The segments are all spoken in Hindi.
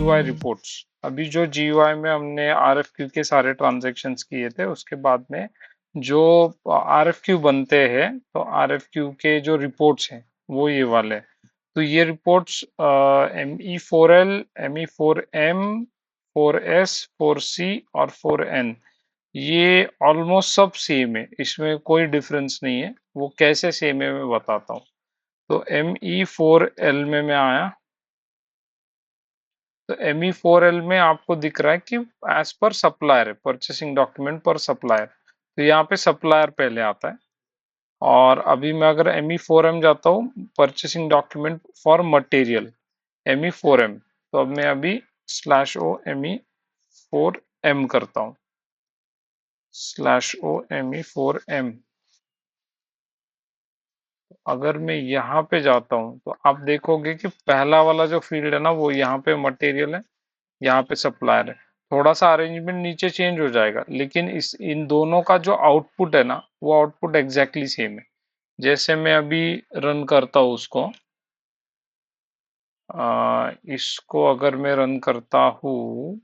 GUI reports. अभी जो GUI में हमने RFQ के सारे ट्रांजैक्शंस किए थे, उसके बाद में जो RFQ बनते हैं, तो RFQ के जो रिपोर्ट्स हैं वो ये वाले हैं। तो ये reports ME4L, ME4M, 4S, 4C और 4N, ये ऑलमोस्ट सब सेम है, इसमें कोई डिफरेंस नहीं है। वो कैसे सेम है मैं बताता हूँ। तो ME4L में मैं आया, तो ME4L में आपको दिख रहा है कि एज पर सप्लायर है, परचेसिंग डॉक्यूमेंट पर सप्लायर। तो यहाँ पे सप्लायर पहले आता है। और अभी मैं अगर ME4M जाता हूँ, purchasing document for material, ME4M, तो अब मैं अभी /o ME4M करता हूँ, /o ME4M। अगर मैं यहाँ पे जाता हूँ तो आप देखोगे कि पहला वाला जो फील्ड है ना, वो यहाँ पे मटेरियल है, यहाँ पे सप्लायर है। थोड़ा सा अरेंजमेंट नीचे चेंज हो जाएगा, लेकिन इन दोनों का जो आउटपुट है ना, वो आउटपुट एग्जैक्टली सेम है। जैसे मैं अभी रन करता हूँ उसको, इसको अगर मैं रन करता हूँ,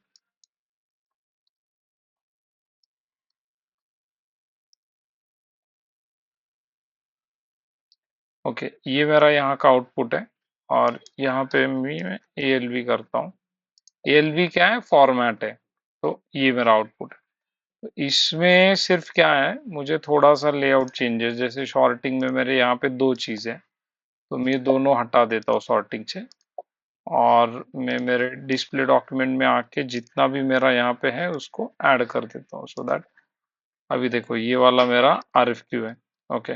ओके, ये मेरा यहाँ का आउटपुट है। और यहाँ पे मैं ALV करता हूँ। ALV क्या है? फॉर्मेट है। तो ये मेरा आउटपुट है। तो इसमें सिर्फ क्या है, मुझे थोड़ा सा लेआउट चेंजेस, जैसे शॉर्टिंग में मेरे यहाँ पे दो चीजें, तो मैं दोनों हटा देता हूँ शॉर्टिंग से। और मैं मेरे डिस्प्ले डॉक्यूमेंट में आके जितना भी मेरा यहाँ पे है उसको ऐड कर देता हूँ, सो दैट अभी देखो ये वाला मेरा RFQ है। ओके,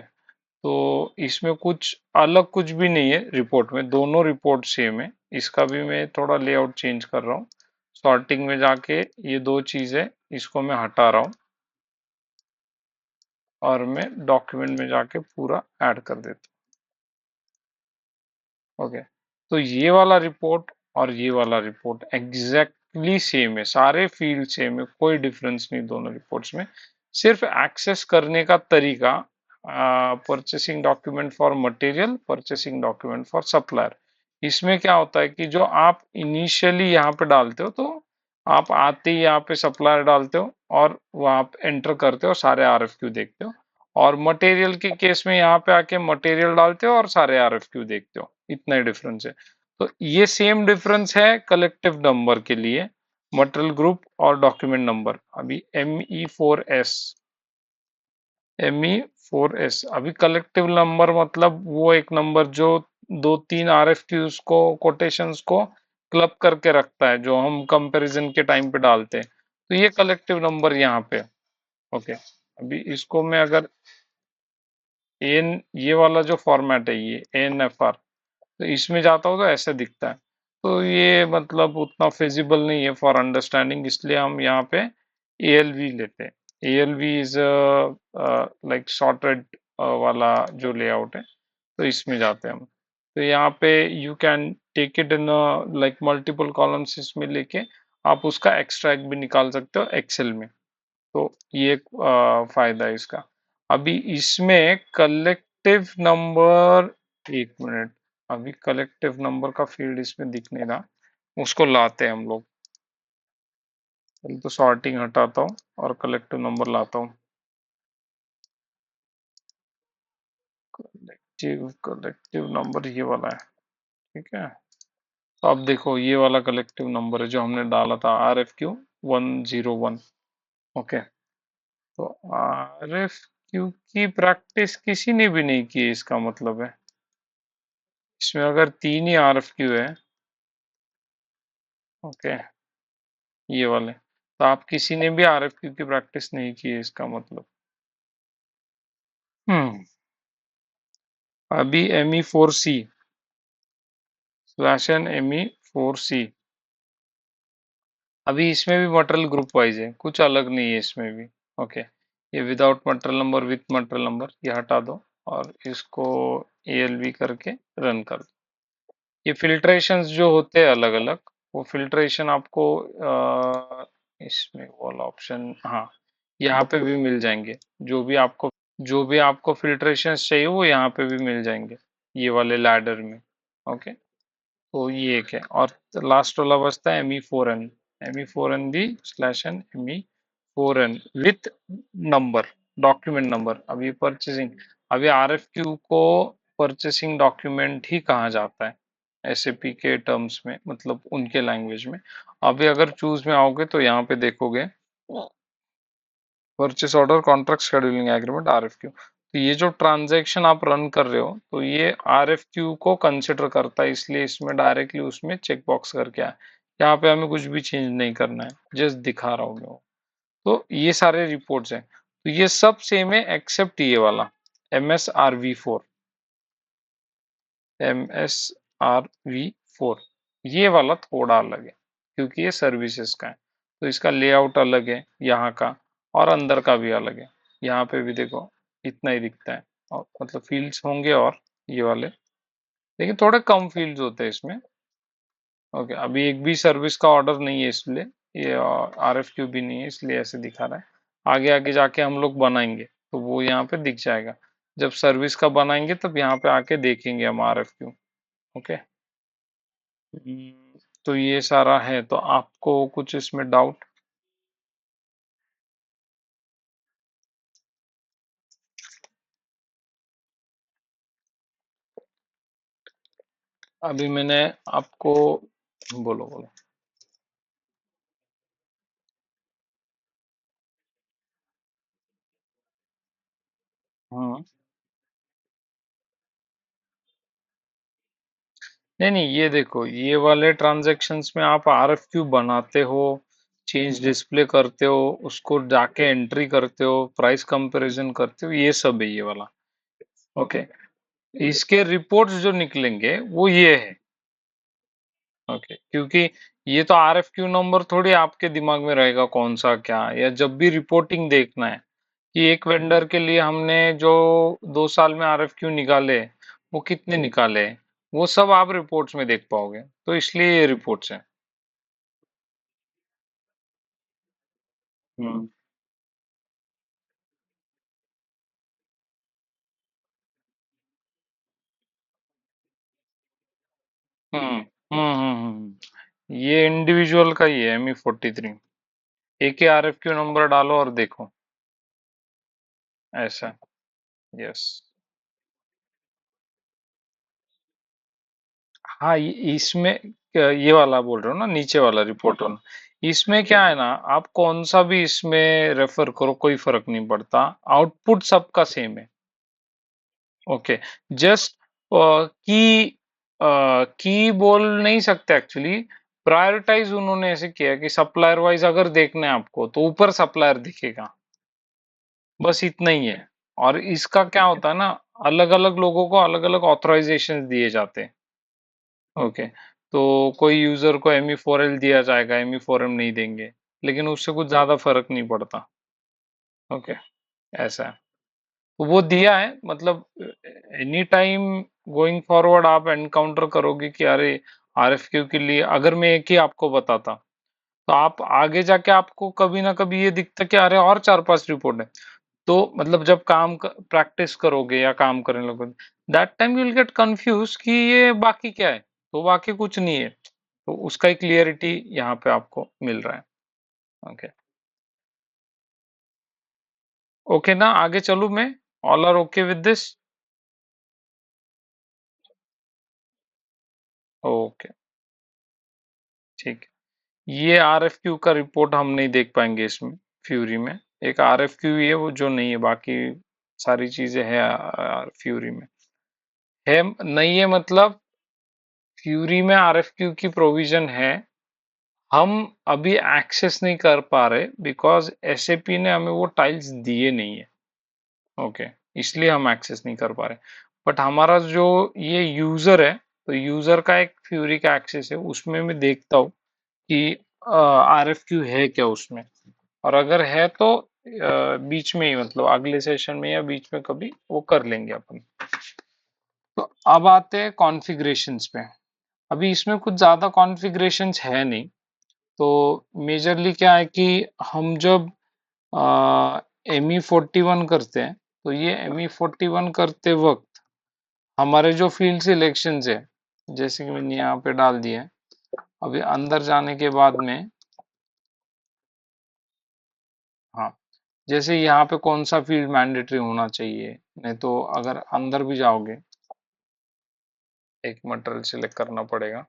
तो इसमें कुछ अलग कुछ भी नहीं है रिपोर्ट में, दोनों रिपोर्ट सेम है। इसका भी मैं थोड़ा लेआउट चेंज कर रहा हूँ। सॉर्टिंग में जाके ये दो चीजें, इसको मैं हटा रहा हूँ और मैं डॉक्यूमेंट में जाके पूरा ऐड कर देता हूँ। ओके, तो ये वाला रिपोर्ट और ये वाला रिपोर्ट एग्जैक्टली सेम है, सारे फील्ड सेम है, कोई डिफरेंस नहीं दोनों रिपोर्ट्स में। सिर्फ एक्सेस करने का तरीका, purchasing document for material, purchasing document for supplier. इसमें क्या होता है कि जो आप इनिशियली यहाँ पे डालते हो, तो आप आते ही यहाँ पे सप्लायर डालते हो और वहाँ आप एंटर करते हो, सारे RFQ देखते हो। और मटेरियल के केस में यहाँ पे आके मटेरियल डालते हो और सारे RFQ देखते हो, इतना ही डिफरेंस है। तो ये सेम डिफरेंस है कलेक्टिव नंबर के लिए, मटेरियल ग्रुप और डॉक्यूमेंट नंबर। अभी ME4S, अभी कलेक्टिव नंबर मतलब वो एक नंबर जो दो तीन RFQs को, कोटेशंस को क्लब करके रखता है, जो हम कंपैरिजन के टाइम पे डालते हैं। तो ये कलेक्टिव नंबर यहाँ पे। ओके, अभी इसको मैं अगर ये वाला जो फॉर्मेट है, ये ANFR, तो इसमें जाता हूँ तो ऐसे दिखता है। तो ये मतलब उतना फिजिबल नहीं है फॉर अंडरस्टैंडिंग, इसलिए हम यहाँ पे ALV लेते हैं। ALV इज लाइक शॉर्टेड वाला जो लेआउट है, तो इसमें जाते हैं हम। तो यहाँ पे you can take it in like multiple columns, इसमें लेके आप उसका एक्सट्रैक्ट भी निकाल सकते हो एक्सेल में। तो ये एक फायदा है इसका। अभी इसमें कलेक्टिव नंबर, एक मिनट, अभी कलेक्टिव नंबर का फील्ड इसमें दिख नहीं रहा, उसको लाते हैं हम लोग। पहले तो सॉर्टिंग हटाता हूँ और कलेक्टिव नंबर लाता हूँ। कलेक्टिव नंबर ये वाला है, ठीक है। तो अब देखो ये वाला कलेक्टिव नंबर है जो हमने डाला था, RFQ 101। ओके, तो RFQ की प्रैक्टिस किसी ने भी नहीं की, इसका मतलब है इसमें अगर तीन ही RFQ है, ओके, ये वाले, तो आप किसी ने भी RFQ की प्रैक्टिस नहीं की है, इसका मतलब। अभी ME4C /N ME4C, अभी इसमें भी मटेरियल ग्रुप वाइज है, कुछ अलग नहीं है इसमें भी। ओके, ये without material number, with material number, ये हटा दो और इसको ALV करके रन कर दो। ये फिल्ट्रेशंस जो होते हैं अलग अलग, वो फिल्ट्रेशन आपको इसमें वाला ऑप्शन, हाँ, यहाँ पे भी मिल जाएंगे। जो भी आपको फिल्ट्रेशंस चाहिए वो यहाँ पे भी मिल जाएंगे, ये वाले लैडर में। ओके, तो ये एक है, और लास्ट वाला बचता है ME4N, ME4ND/N ME4N with number, document number. अभी परचेसिंग, अभी RFQ को परचेसिंग डॉक्यूमेंट ही कहा जाता है SAP के टर्म्स में, मतलब उनके लैंग्वेज में। अभी अगर चूज में आओगे तो यहाँ पे देखोगे purchase order, contract, scheduling agreement, RFQ। तो ये जो ट्रांजैक्शन आप रन कर रहे हो तो ये RFQ को कंसिडर करता है, इसलिए इसमें डायरेक्टली उसमें चेक बॉक्स करके आया। यहाँ पे हमें कुछ भी चेंज नहीं करना है, जस्ट दिखा रहा हूँ मैं वो। तो ये सारे रिपोर्ट्स हैं, तो ये सब सेम है एक्सेप्ट ये वाला MSRV4, MSRV4 ये वाला थोड़ा अलग है क्योंकि ये सर्विसेज का है, तो इसका लेआउट अलग है यहाँ का, और अंदर का भी अलग है। यहाँ पे भी देखो इतना ही दिखता है, और मतलब फील्ड्स होंगे और ये वाले, लेकिन थोड़े कम फील्ड्स होते हैं इसमें। ओके, अभी एक भी सर्विस का ऑर्डर नहीं है इसलिए ये, RFQ भी नहीं है इसलिए ऐसे दिखा रहा है। आगे आगे जाके हम लोग बनाएंगे तो वो यहाँ पे दिख जाएगा, जब सर्विस का बनाएंगे तब यहाँ पे आके देखेंगे हम RFQ। ओके। तो ये सारा है, तो आपको कुछ इसमें डाउट? अभी मैंने आपको, बोलो बोलो। हाँ, नहीं नहीं, ये देखो ये वाले ट्रांजैक्शंस में आप RFQ बनाते हो, चेंज डिस्प्ले करते हो, उसको जाके एंट्री करते हो, प्राइस कंपैरिजन करते हो, ये सब है ये वाला। ओके, इसके रिपोर्ट्स जो निकलेंगे वो ये है। ओके, क्योंकि ये तो RFQ नंबर थोड़ी आपके दिमाग में रहेगा कौन सा क्या, या जब भी रिपोर्टिंग देखना है कि एक वेंडर के लिए हमने जो 2 साल में RFQ निकाले वो कितने निकाले, वो सब आप रिपोर्ट्स में देख पाओगे, तो इसलिए ये रिपोर्ट्स हैं। हम्म हम्म ये इंडिविजुअल का ही है ME43। एक ही RFQ नंबर डालो और देखो, ऐसा। यस। हाँ, इसमें ये वाला बोल रहे हो ना, नीचे वाला रिपोर्ट वाला। इसमें क्या है ना, आप कौन सा भी इसमें रेफर करो कोई फर्क नहीं पड़ता, आउटपुट सबका सेम है। ओके, जस्ट की की बोल नहीं सकते एक्चुअली, प्रायोरिटाइज उन्होंने ऐसे किया कि सप्लायर वाइज अगर देखना है आपको तो ऊपर सप्लायर दिखेगा, बस इतना ही है। और इसका क्या होता है ना, अलग अलग लोगों को अलग अलग ऑथराइजेशन दिए जाते हैं। ओके, तो कोई यूजर को ME4L दिया जाएगा, ME4M नहीं देंगे, लेकिन उससे कुछ ज्यादा फर्क नहीं पड़ता। ओके, ऐसा है। तो वो दिया है, मतलब एनी टाइम गोइंग फॉरवर्ड आप एनकाउंटर करोगे कि अरे RFQ के लिए अगर मैं एक ही आपको बताता तो आप आगे जाके आपको कभी ना कभी ये दिखता कि अरे और 4-5 रिपोर्ट है। तो मतलब जब प्रैक्टिस करोगे या काम करने लगोगे, that time you will get confuse कि ये बाकी क्या है, तो बाकी कुछ नहीं है। तो उसका ही क्लियरिटी यहाँ पे आपको मिल रहा है। ओके। ओके ना, आगे चलूं मैं? All are okay with this? Okay, ठीक है। ये RFQ का रिपोर्ट हम नहीं देख पाएंगे इसमें, फ्यूरी में। एक RFQ ही है वो जो नहीं है, बाकी सारी चीजें हैं फ्यूरी में। है नहीं है मतलब, फ्यूरी में RFQ की प्रोविजन है, हम अभी एक्सेस नहीं कर पा रहे बिकॉज SAP ने हमें वो टाइल्स दिए नहीं है। ओके, इसलिए हम एक्सेस नहीं कर पा रहे। बट हमारा जो ये यूजर है, तो यूजर का एक फ्यूरी का एक्सेस है, उसमें मैं देखता हूँ कि RFQ है क्या उसमें, और अगर है तो बीच में ही, मतलब अगले सेशन में या बीच में कभी वो कर लेंगे अपन। तो अब आते हैं कॉन्फ़िगरेशंस पे। अभी इसमें कुछ ज़्यादा कॉन्फ़िगरेशंस है नहीं, तो मेजरली क्या है कि हम जब ME41 करते हैं, तो ये ME41 करते वक्त हमारे जो फील्ड सिलेक्शंस है जैसे कि मैंने यहाँ पे डाल दिया है। अभी अंदर जाने के बाद में, हाँ, जैसे यहाँ पे कौन सा फील्ड मैंडेटरी होना चाहिए, नहीं तो अगर अंदर भी जाओगे, एक मटेरियल सिलेक्ट करना पड़ेगा।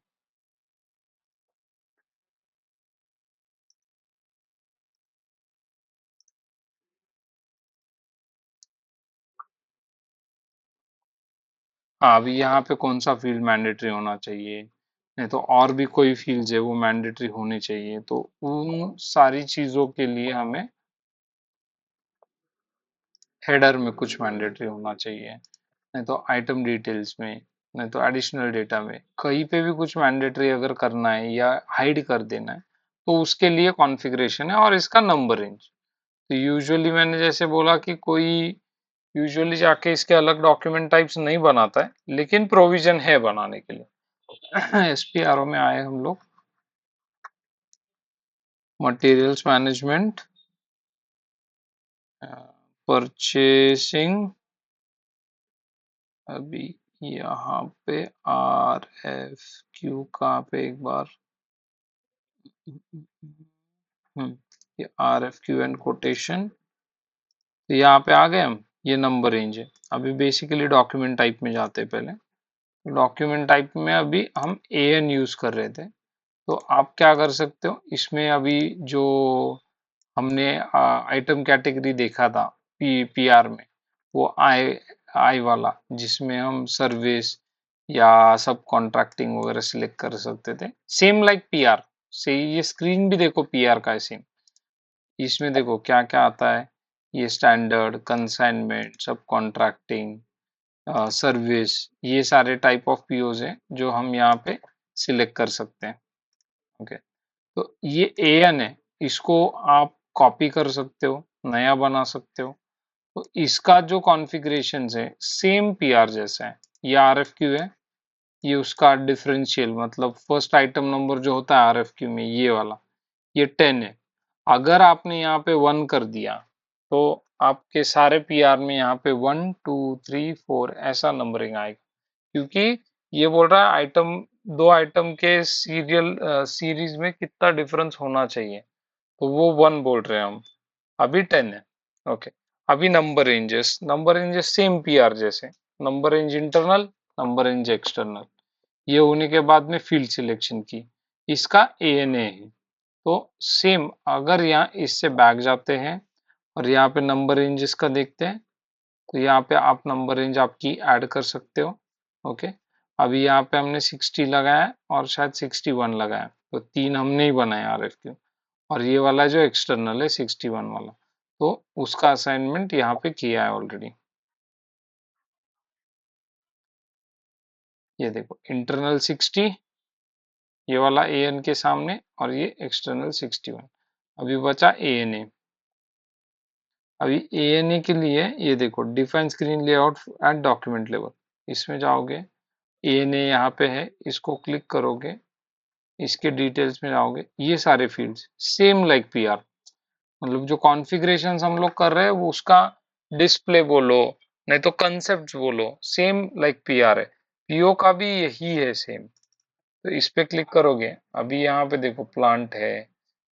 हाँ, अभी यहाँ पे कौन सा फील्ड मैंडेटरी होना चाहिए, नहीं तो और भी कोई फील्ड्स है वो मैंडेटरी होने चाहिए, तो उन सारी चीजों के लिए हमें हेडर में कुछ मैंडेटरी होना चाहिए, नहीं तो आइटम डिटेल्स में, नहीं तो एडिशनल डेटा में, कहीं पे भी कुछ मैंडेटरी अगर करना है या हाइड कर देना है, तो उसके लिए कॉन्फ़िगरेशन है और इसका नंबर रेंज। तो यूजुअली मैंने जैसे बोला कि कोई यूजुअली जाके इसके अलग डॉक्यूमेंट टाइप्स नहीं बनाता है, लेकिन प्रोविजन है बनाने के लिए। एसपीआरओ में आए हम लोग, मटेरियल्स मैनेजमेंट, परचेसिंग, अभी यहाँ पे आर एफ क्यू कहाँ पे, एक बार, ये R F Q and quotation, तो यहाँ पे आ गए हम, ये नंबर रेंज है। अभी बेसिकली डॉक्यूमेंट टाइप में जाते हैं पहले। डॉक्यूमेंट टाइप में अभी हम ए एन यूज कर रहे थे, तो आप क्या कर सकते हो इसमें, अभी जो हमने आइटम कैटेगरी देखा था पीआर में, वो आई आई वाला, जिसमें हम सर्विस या सब कॉन्ट्रैक्टिंग वगैरह सिलेक्ट कर सकते थे, सेम लाइक पीआर से। ये स्क्रीन भी देखो पीआर का है सेम। इसमें देखो क्या क्या आता है, ये स्टैंडर्ड, कंसाइनमेंट, सब कॉन्ट्रैक्टिंग, सर्विस, ये सारे टाइप ऑफ पीओज है जो हम यहाँ पे सिलेक्ट कर सकते हैं। ओके, तो ये एएन है, इसको आप कॉपी कर सकते हो, नया बना सकते हो। तो इसका जो कॉन्फ़िगरेशन है सेम पीआर जैसा है। ये आरएफक्यू है, ये उसका डिफरेंशियल मतलब फर्स्ट आइटम नंबर जो होता है आरएफक्यू में, ये वाला, ये 10 है। अगर आपने यहाँ पे 1 कर दिया, तो आपके सारे पीआर में यहाँ पे 1 2 3 4 ऐसा नंबरिंग आएगा, क्योंकि ये बोल रहा है आइटम, दो आइटम के सीरियल सीरीज में कितना डिफरेंस होना चाहिए, तो वो 1 बोल रहे हैं हम, अभी 10 है। ओके, अभी नंबर रेंजेस सेम पीआर जैसे, number range internal, number range external. ये होने के बाद में फील्ड सिलेक्शन की, इसका एएनए है। तो सेम, अगर यहाँ इससे बैक जाते हैं और यहाँ पे नंबर रेंजेस का देखते हैं, तो यहाँ पे आप नंबर रेंज आपकी ऐड कर सकते हो। ओके, अभी यहाँ पे हमने 60 लगाया है और शायद 61 लगाया है, तो 3 हमने ही बनाया आरएफक्यू, और ये वाला जो एक्सटर्नल है 61 वाला, तो उसका असाइनमेंट यहाँ पे किया है ऑलरेडी। ये देखो इंटरनल 60, ये वाला ए एन के सामने, और ये एक्सटर्नल 61। अभी बचा ए एन ए। अभी ए एन ए के लिए ये देखो define screen layout at document level, इसमें जाओगे, ए एन ए यहाँ पे है, इसको क्लिक करोगे, इसके डिटेल्स में जाओगे, ये सारे फील्ड्स सेम लाइक पीआर, मतलब जो कॉन्फ़िगरेशन हम लोग कर रहे हैं वो उसका डिस्प्ले बोलो, नहीं तो कंसेप्ट बोलो, सेम लाइक पीआर है। पीओ का भी यही है सेम। तो इस पे क्लिक करोगे, अभी यहाँ पे देखो प्लांट है,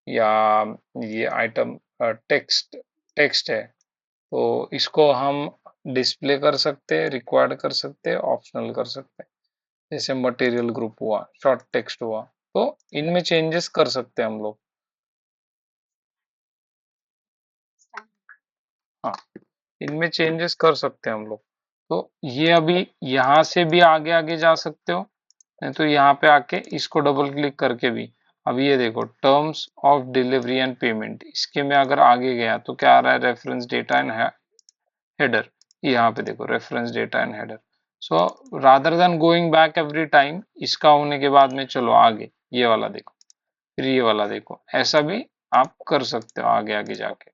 या ये आइटम टेक्स्ट टेक्स्ट है, तो इसको हम डिस्प्ले कर सकते हैं, रिक्वायर्ड कर सकते हैं, ऑप्शनल कर सकते हैं। जैसे मटेरियल ग्रुप हुआ, शॉर्ट टेक्स्ट हुआ, तो इनमें चेंजेस कर सकते हैं हम लोग। हाँ, इनमें चेंजेस कर सकते हैं हम लोग। तो ये अभी यहाँ से भी आगे आगे जा सकते हो, नहीं तो यहाँ पे आके इसको डबल क्लिक करके भी, अभी ये देखो terms of delivery and payment, इसके में अगर आगे गया तो क्या आ रहा है, रेफरेंस डेटा एंड हेडर। यहाँ पे देखो reference data and header. So rather than going back every time, इसका होने के बाद में चलो आगे ये वाला देखो, फिर ये वाला देखो, ऐसा भी आप कर सकते हो आगे आगे जाके।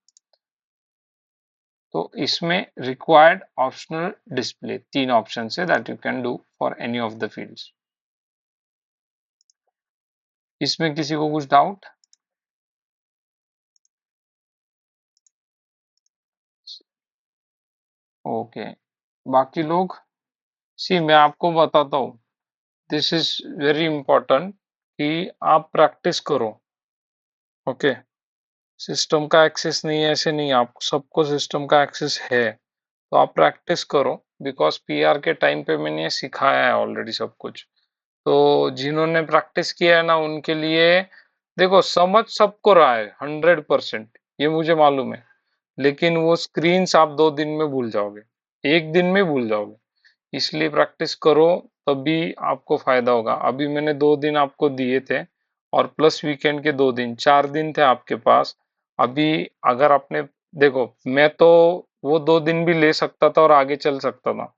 तो इसमें रिक्वायर्ड, ऑप्शनल, डिस्प्ले, 3 ऑप्शन है that you can do for any of the fields. इसमें किसी को कुछ डाउट? ओके, बाकी लोग, सी मैं आपको बताता हूँ, दिस इज वेरी इंपॉर्टेंट कि आप प्रैक्टिस करो। ओके, सिस्टम का एक्सेस नहीं है ऐसे नहीं, आप सबको सिस्टम का एक्सेस है, तो आप प्रैक्टिस करो। बिकॉज पीआर के टाइम पे मैंने ये सिखाया है ऑलरेडी सब कुछ। तो जिन्होंने प्रैक्टिस किया है ना उनके लिए, देखो समझ सबको रहा है 100%, ये मुझे मालूम है। लेकिन वो स्क्रीन्स आप 2 दिन में भूल जाओगे, 1 दिन में भूल जाओगे। इसलिए प्रैक्टिस करो, तभी आपको फायदा होगा। अभी मैंने 2 दिन आपको दिए थे, और प्लस वीकेंड के 2 दिन, 4 दिन थे आपके पास। अभी अगर आपने, देखो मैं तो वो 2 दिन भी ले सकता था और आगे चल सकता था,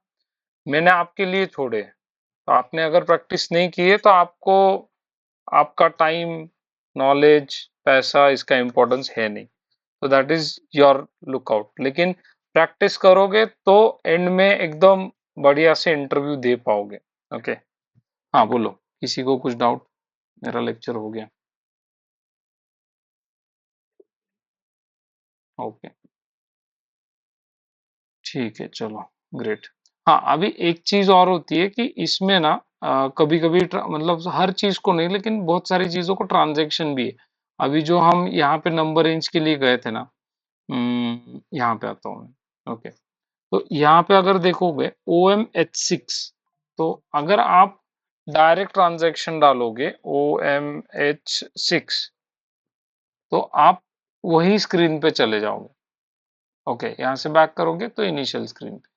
मैंने आपके लिए छोड़े। तो आपने अगर प्रैक्टिस नहीं की है तो आपको, आपका टाइम, नॉलेज, पैसा, इसका इम्पोर्टेंस है नहीं। तो दैट इज योर लुकआउट। लेकिन प्रैक्टिस करोगे तो एंड में एकदम बढ़िया से इंटरव्यू दे पाओगे। ओके। हाँ बोलो, किसी को कुछ डाउट? मेरा लेक्चर हो गया। ओके, ठीक है, चलो, ग्रेट। हाँ, अभी एक चीज और होती है कि इसमें ना कभी कभी मतलब हर चीज को नहीं, लेकिन बहुत सारी चीजों को ट्रांजैक्शन भी है। अभी जो हम यहाँ पे नंबर रेंज के लिए गए थे ना, यहाँ पे आता हूँ मैं। ओके, तो यहाँ पे अगर देखोगे OMH6, तो अगर आप डायरेक्ट ट्रांजैक्शन डालोगे OMH6, तो आप वही स्क्रीन पे चले जाओगे। ओके, यहाँ से बैक करोगे तो इनिशियल स्क्रीन पे।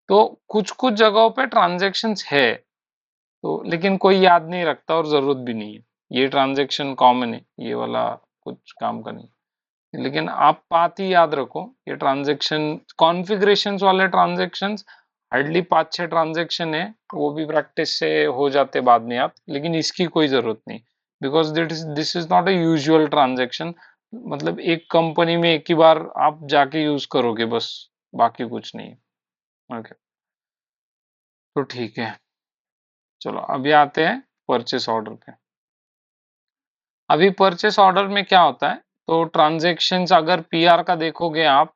तो कुछ कुछ जगहों पे ट्रांजैक्शंस है, तो लेकिन कोई याद नहीं रखता और जरूरत भी नहीं है। ये ट्रांजैक्शन कॉमन है, ये वाला कुछ काम का नहीं। लेकिन आप बात ही याद रखो, ये ट्रांजैक्शन कॉन्फ़िगरेशंस वाले ट्रांजैक्शंस हार्डली 5-6 ट्रांजैक्शन है, वो भी प्रैक्टिस से हो जाते बाद में आप, लेकिन इसकी कोई जरूरत नहीं। Because this is not a usual transaction. मतलब एक कंपनी में एक ही बार आप जाके यूज करोगे बस, बाकी कुछ नहीं। ओके, तो ठीक है, चलो अभी आते हैं परचेस ऑर्डर पे। अभी परचेस ऑर्डर में क्या होता है, तो ट्रांजैक्शंस अगर पीआर का देखोगे आप,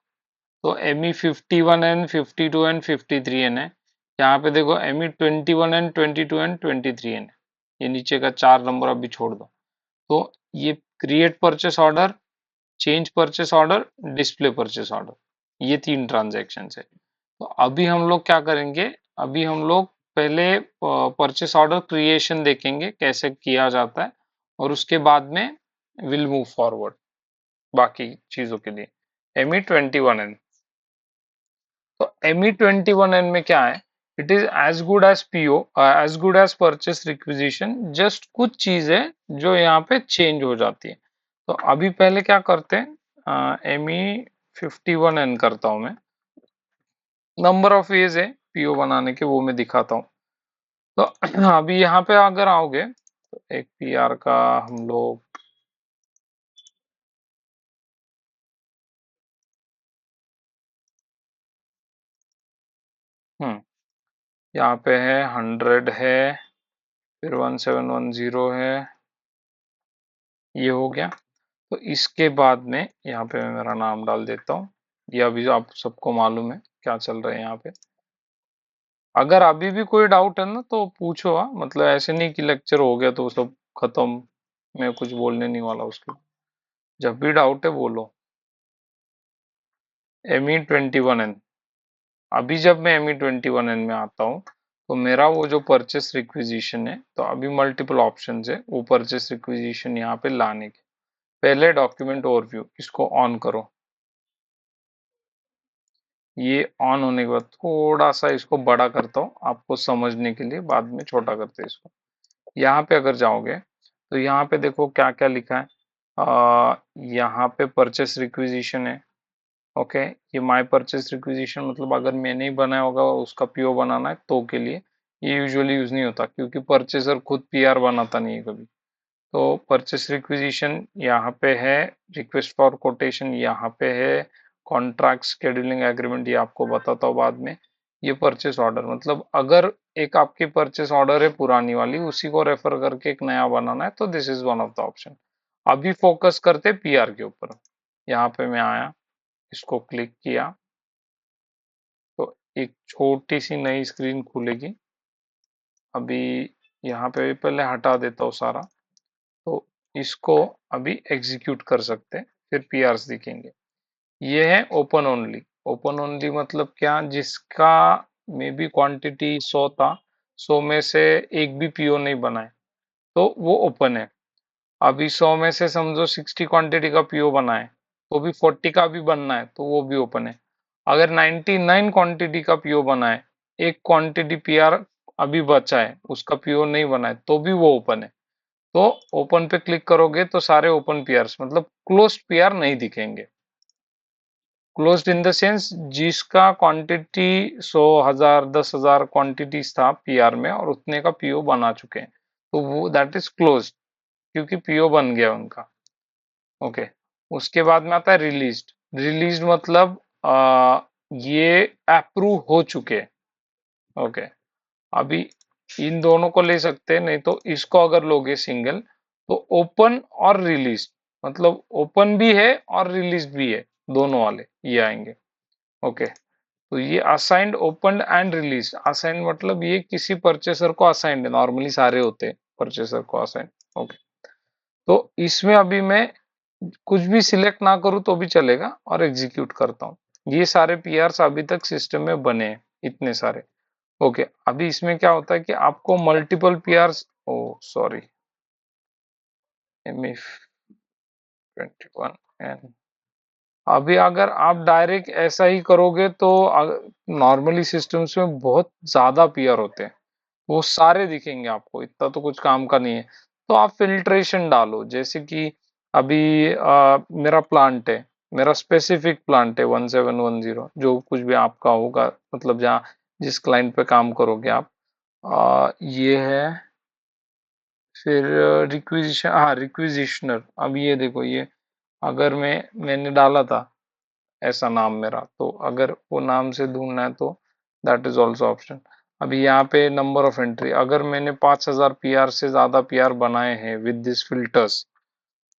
तो ME51N, 52N, 53N है। यहाँ पे देखो ME21N, 22N, 23N है। ये नीचे का 4 नंबर अभी छोड़ दो। तो ये create purchase order, change purchase order, display purchase order, ये 3 ट्रांजैक्शन है। तो अभी हम लोग क्या करेंगे, अभी हम लोग पहले परचेस ऑर्डर क्रिएशन देखेंगे कैसे किया जाता है, और उसके बाद में विल मूव फॉरवर्ड बाकी चीजों के लिए। ME21N, तो ME21N में क्या है, it is as good as PO, as good as purchase requisition. Just कुछ चीजें जो यहाँ पे चेंज हो जाती है। तो अभी पहले क्या करते हैं, ME51N करता हूं मैं। नंबर ऑफ वेज है PO बनाने के, वो मैं दिखाता हूँ। तो अभी यहाँ पे अगर आओगे तो एक PR का हम लोग, यहाँ पे है 100 है, फिर 1710 है, ये हो गया। तो इसके बाद में यहाँ पे मैं मेरा नाम डाल देता हूँ। ये अभी आप सबको मालूम है क्या चल रहा है यहाँ पे। अगर अभी भी कोई डाउट है ना तो पूछो, हाँ, मतलब ऐसे नहीं कि लेक्चर हो गया तो सब खत्म, मैं कुछ बोलने नहीं वाला उसके। जब भी डाउट है बोलो। ME21N, अभी जब मैं ME21N में आता हूँ, तो मेरा वो जो परचेस रिक्विजिशन है, तो अभी मल्टीपल ऑप्शंस है वो परचेस रिक्विजिशन यहाँ पे लाने के। पहले डॉक्यूमेंट ओवरव्यू, इसको ऑन करो। ये ऑन होने के बाद थोड़ा सा इसको बड़ा करता हूँ आपको समझने के लिए, बाद में छोटा करते हैं इसको। यहाँ पे अगर जाओगे तो यहाँ पे देखो क्या क्या लिखा है। यहाँ पे परचेस रिक्विजिशन है। ओके, ये माय परचेस रिक्विजिशन मतलब अगर मैंने ही बनाया होगा उसका PO बनाना है तो के लिए। ये यूजुअली यूज नहीं होता क्योंकि परचेसर खुद PR बनाता नहीं है कभी। तो परचेस रिक्विजिशन यहाँ पे है, रिक्वेस्ट फॉर कोटेशन यहाँ पे है, कॉन्ट्रैक्ट शेड्यूलिंग एग्रीमेंट ये आपको बताता हूँ बाद में। ये परचेस ऑर्डर मतलब अगर एक आपकी परचेस ऑर्डर है पुरानी वाली, उसी को रेफर करके एक नया बनाना है, तो this is one of the option. अभी फोकस करते PR के ऊपर। यहाँ पे मैं आया, इसको क्लिक किया, तो एक छोटी सी नई स्क्रीन खुलेगी। अभी यहाँ पे पहले हटा देता हूँ सारा। तो इसको अभी एग्जीक्यूट कर सकते हैं, फिर पीआरस दिखेंगे। ये है ओपन ओनली। ओपन ओनली मतलब क्या, जिसका मे बी क्वांटिटी 100 था, 100 में से एक भी पीओ नहीं बना है तो वो ओपन है। अभी 100 में से समझो 60 क्वांटिटी का पीओ बना है, तो भी 40 का भी बनना है तो वो भी ओपन है। अगर 99 क्वांटिटी का पीओ बना है, एक क्वांटिटी पीआर अभी बचा है, उसका पीओ नहीं बना है, तो भी वो ओपन है। तो ओपन पे क्लिक करोगे तो सारे ओपन पीआर मतलब क्लोज्ड पीआर नहीं दिखेंगे। क्लोज्ड इन द सेंस जिसका क्वांटिटी 100,000 10,000 क्वांटिटीज था पीआर में और उतने का पीओ बना चुके हैं, तो वो दैट इज क्लोज्ड, क्योंकि पीओ बन गया उनका। ओके। उसके बाद में आता है रिलीज्ड। रिलीज्ड मतलब ये अप्रूव हो चुके। ओके। अभी इन दोनों को ले सकते हैं, नहीं तो इसको अगर लोगे सिंगल तो ओपन और रिलीज, मतलब ओपन भी है और रिलीज भी है, दोनों वाले ये आएंगे। ओके। तो ये assigned, open and release. Assigned मतलब ये किसी परचेसर को असाइंड है, नॉर्मली सारे होते हैं परचेसर को असाइंड। ओके। तो इसमें अभी मैं कुछ भी सिलेक्ट ना करूं तो भी चलेगा और एग्जीक्यूट करता हूं। ये सारे पीआरस अभी तक सिस्टम में बने हैं, इतने सारे। ओके। अभी इसमें क्या होता है कि आपको मल्टीपल पीआरस, ओ सॉरी, एमएफ 21 एन। अभी अगर आप डायरेक्ट ऐसा ही करोगे तो नॉर्मली सिस्टम्स में बहुत ज्यादा पीआर होते हैं, वो सारे दिखेंगे आपको, इतना तो कुछ काम का नहीं है। तो आप फिल्ट्रेशन डालो, जैसे कि अभी मेरा प्लांट है, मेरा स्पेसिफिक प्लांट है 1710, जो कुछ भी आपका होगा, मतलब जहाँ जिस क्लाइंट पे काम करोगे आप, ये है। फिर रिक्विजिशन, हाँ रिक्विजिशनर। अब ये देखो, ये अगर मैंने डाला था ऐसा नाम मेरा, तो अगर वो नाम से ढूंढना है तो दैट इज ऑल्सो ऑप्शन। अभी यहाँ पे नंबर ऑफ एंट्री, अगर मैंने 5,000 पीआर से ज्यादा पीआर बनाए हैं विद दिस फिल्टर्स,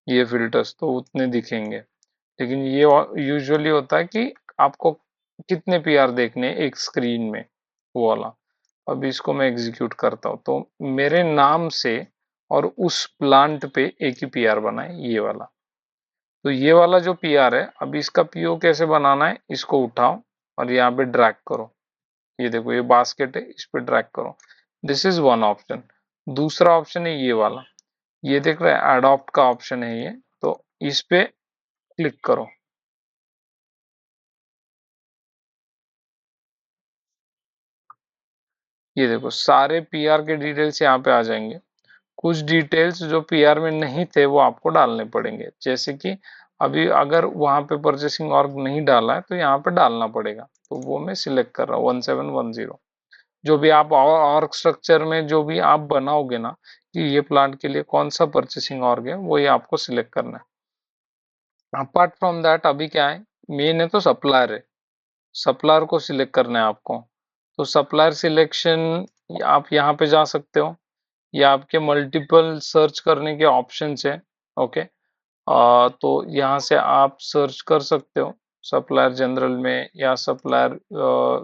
ये फिल्टर्स, तो उतने दिखेंगे। लेकिन ये यूजुअली होता है कि आपको कितने पीआर देखने हैं एक स्क्रीन में, वो वाला। अब इसको मैं एग्जीक्यूट करता हूँ तो मेरे नाम से और उस प्लांट पे एक ही पीआर बना है, ये वाला। तो ये वाला जो पीआर है, अब इसका पीओ कैसे बनाना है, इसको उठाओ और यहाँ पे ड्रैग करो। ये देखो, ये बास्केट है, इस पे ड्रैग करो। This is one option. दूसरा ऑप्शन है ये वाला, ये देख रहे हैं अडॉप्ट का ऑप्शन है ये, तो इस पे क्लिक करो। ये देखो, सारे पीआर के डिटेल्स यहाँ पे आ जाएंगे। कुछ डिटेल्स जो पीआर में नहीं थे वो आपको डालने पड़ेंगे, जैसे कि अभी अगर वहां पे परचेसिंग ऑर्ग नहीं डाला है तो यहाँ पे डालना पड़ेगा, तो वो मैं सिलेक्ट कर रहा हूँ 1710। जो भी आप ऑर्ग स्ट्रक्चर में जो भी आप बनाओगे ना, कि ये प्लांट के लिए कौन सा परचेसिंग ऑर्ग है, वो ये आपको सिलेक्ट करना है। अपार्ट फ्रॉम दैट अभी क्या है, मेन है तो सप्लायर है, सप्लायर को सिलेक्ट करना है आपको। तो सप्लायर सिलेक्शन आप यहाँ पे जा सकते हो, या आपके मल्टीपल सर्च करने के ऑप्शंस है। ओके। तो यहाँ से आप सर्च कर सकते हो सप्लायर जनरल में, या supplier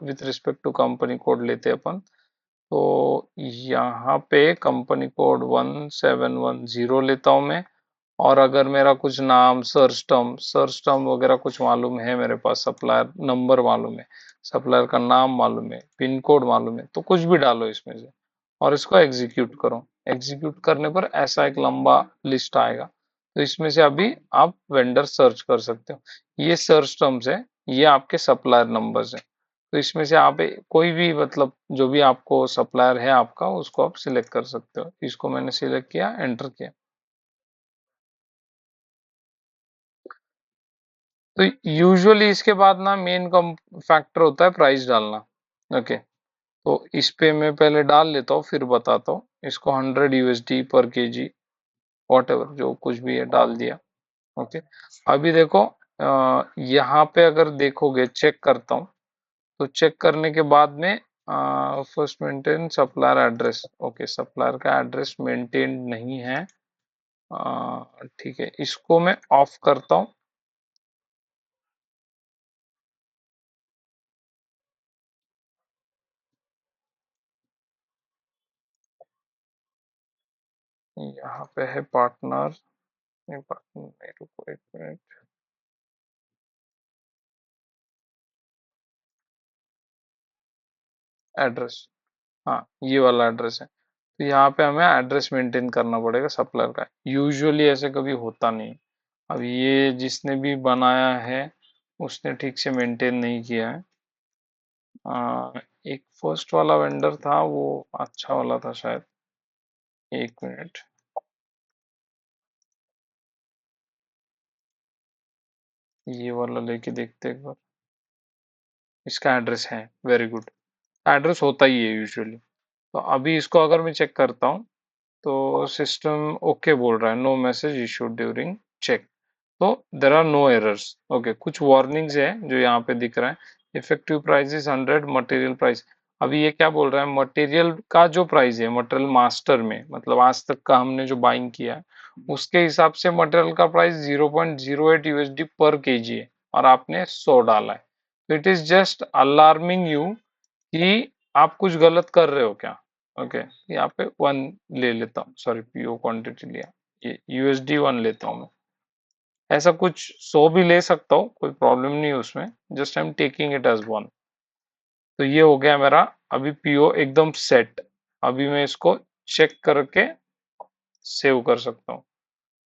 with respect to company code लेते हैं अपन। तो यहाँ पे कंपनी कोड 1710 लेता हूँ मैं। और अगर मेरा कुछ नाम, सर्च टर्म वगैरह कुछ मालूम है मेरे पास, सप्लायर नंबर मालूम है, सप्लायर का नाम मालूम है, पिन कोड मालूम है, तो कुछ भी डालो इसमें से और इसको एग्जीक्यूट करो। एग्जीक्यूट करने पर ऐसा एक लंबा लिस्ट आएगा, तो इसमें से अभी आप वेंडर सर्च कर सकते हो। ये सर्च टर्म्स है, ये आपके सप्लायर नंबर्स है। तो इसमें से आप कोई भी, मतलब जो भी आपको सप्लायर है आपका, उसको आप सिलेक्ट कर सकते हो। इसको मैंने सिलेक्ट किया, एंटर किया। तो यूजुअली इसके बाद ना मेन कम फैक्टर होता है प्राइस डालना। ओके। तो इस पे मैं पहले डाल लेता हूँ, फिर बताता हूँ। इसको 100 यूएसडी पर केजी, वॉट एवर जो कुछ भी है डाल दिया। ओके। अभी देखो, यहाँ पे अगर देखोगे, चेक करता हूँ, तो चेक करने के बाद में first maintain supplier address. Okay, supplier का एड्रेस मेंटेन नहीं है। ठीक है, इसको मैं ऑफ करता हूँ। यहाँ पे है पार्टनर, नहीं पार्टनर नहीं, रुको एक मिनट। एड्रेस, हाँ ये वाला एड्रेस है। तो यहाँ पे हमें एड्रेस मेंटेन करना पड़ेगा सप्लायर का। यूजुअली ऐसे कभी होता नहीं। अब ये जिसने भी बनाया है उसने ठीक से मेंटेन नहीं किया है। एक फर्स्ट वाला वेंडर था वो अच्छा वाला था शायद। एक मिनट, ये वाला लेके देखते हैं एक बार। इसका एड्रेस है, वेरी गुड। एड्रेस होता ही है यूजुअली। तो अभी इसको अगर मैं चेक करता हूँ तो सिस्टम ओके बोल रहा है, no message issued during check. तो there are no errors. Okay, कुछ वार्निंग्स है जो यहाँ पे दिख रहा है। Effective price is 100, material price. अभी ये क्या बोल रहा है, मटेरियल का जो प्राइस है मटेरियल मास्टर में, मतलब आज तक का हमने जो बाइंग किया है उसके हिसाब से मटेरियल का प्राइस 0.08 यूएसडी पर केजी है और आपने 100 डाला है। तो it is just alarming you कि आप कुछ गलत कर रहे हो क्या। ओके, यहाँ पे 1 ले लेता हूँ, सॉरी पीओ क्वांटिटी लिया, ये यूएसडी 1 लेता हूँ मैं। ऐसा कुछ 100 भी ले सकता हूँ, कोई प्रॉब्लम नहीं है उसमें, just I am taking it as 1। तो ये हो गया मेरा अभी पीओ एकदम सेट। अभी मैं इसको चेक करके सेव कर सकता हूँ।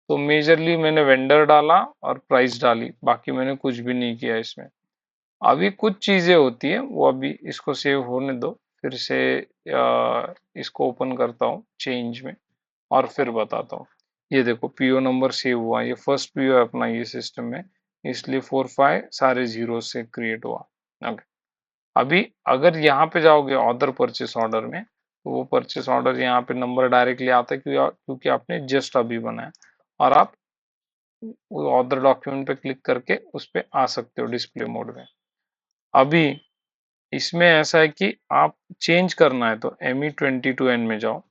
तो मेजरली मैंने वेंडर डाला और प्राइस डाली, बाकी मैंने कुछ भी नहीं किया इसमें। अभी कुछ चीजें होती है वो अभी इसको सेव होने दो, फिर से इसको ओपन करता हूँ चेंज में और फिर बताता हूँ। ये देखो पीओ नंबर सेव हुआ, ये फर्स्ट पीओ है अपना ये सिस्टम में, इसलिए 4 5 सारे जीरो से क्रिएट हुआ। ओके, अभी अगर यहाँ पे जाओगे ऑर्डर परचेस ऑर्डर में, तो वो परचेस ऑर्डर यहाँ पे नंबर डायरेक्टली आता है क्योंकि आपने जस्ट अभी बनाया। और आप वो ऑर्डर डॉक्यूमेंट पे क्लिक करके उस पे आ सकते हो डिस्प्ले मोड में। अभी इसमें ऐसा है कि आप चेंज करना है तो ME22N में जाओ।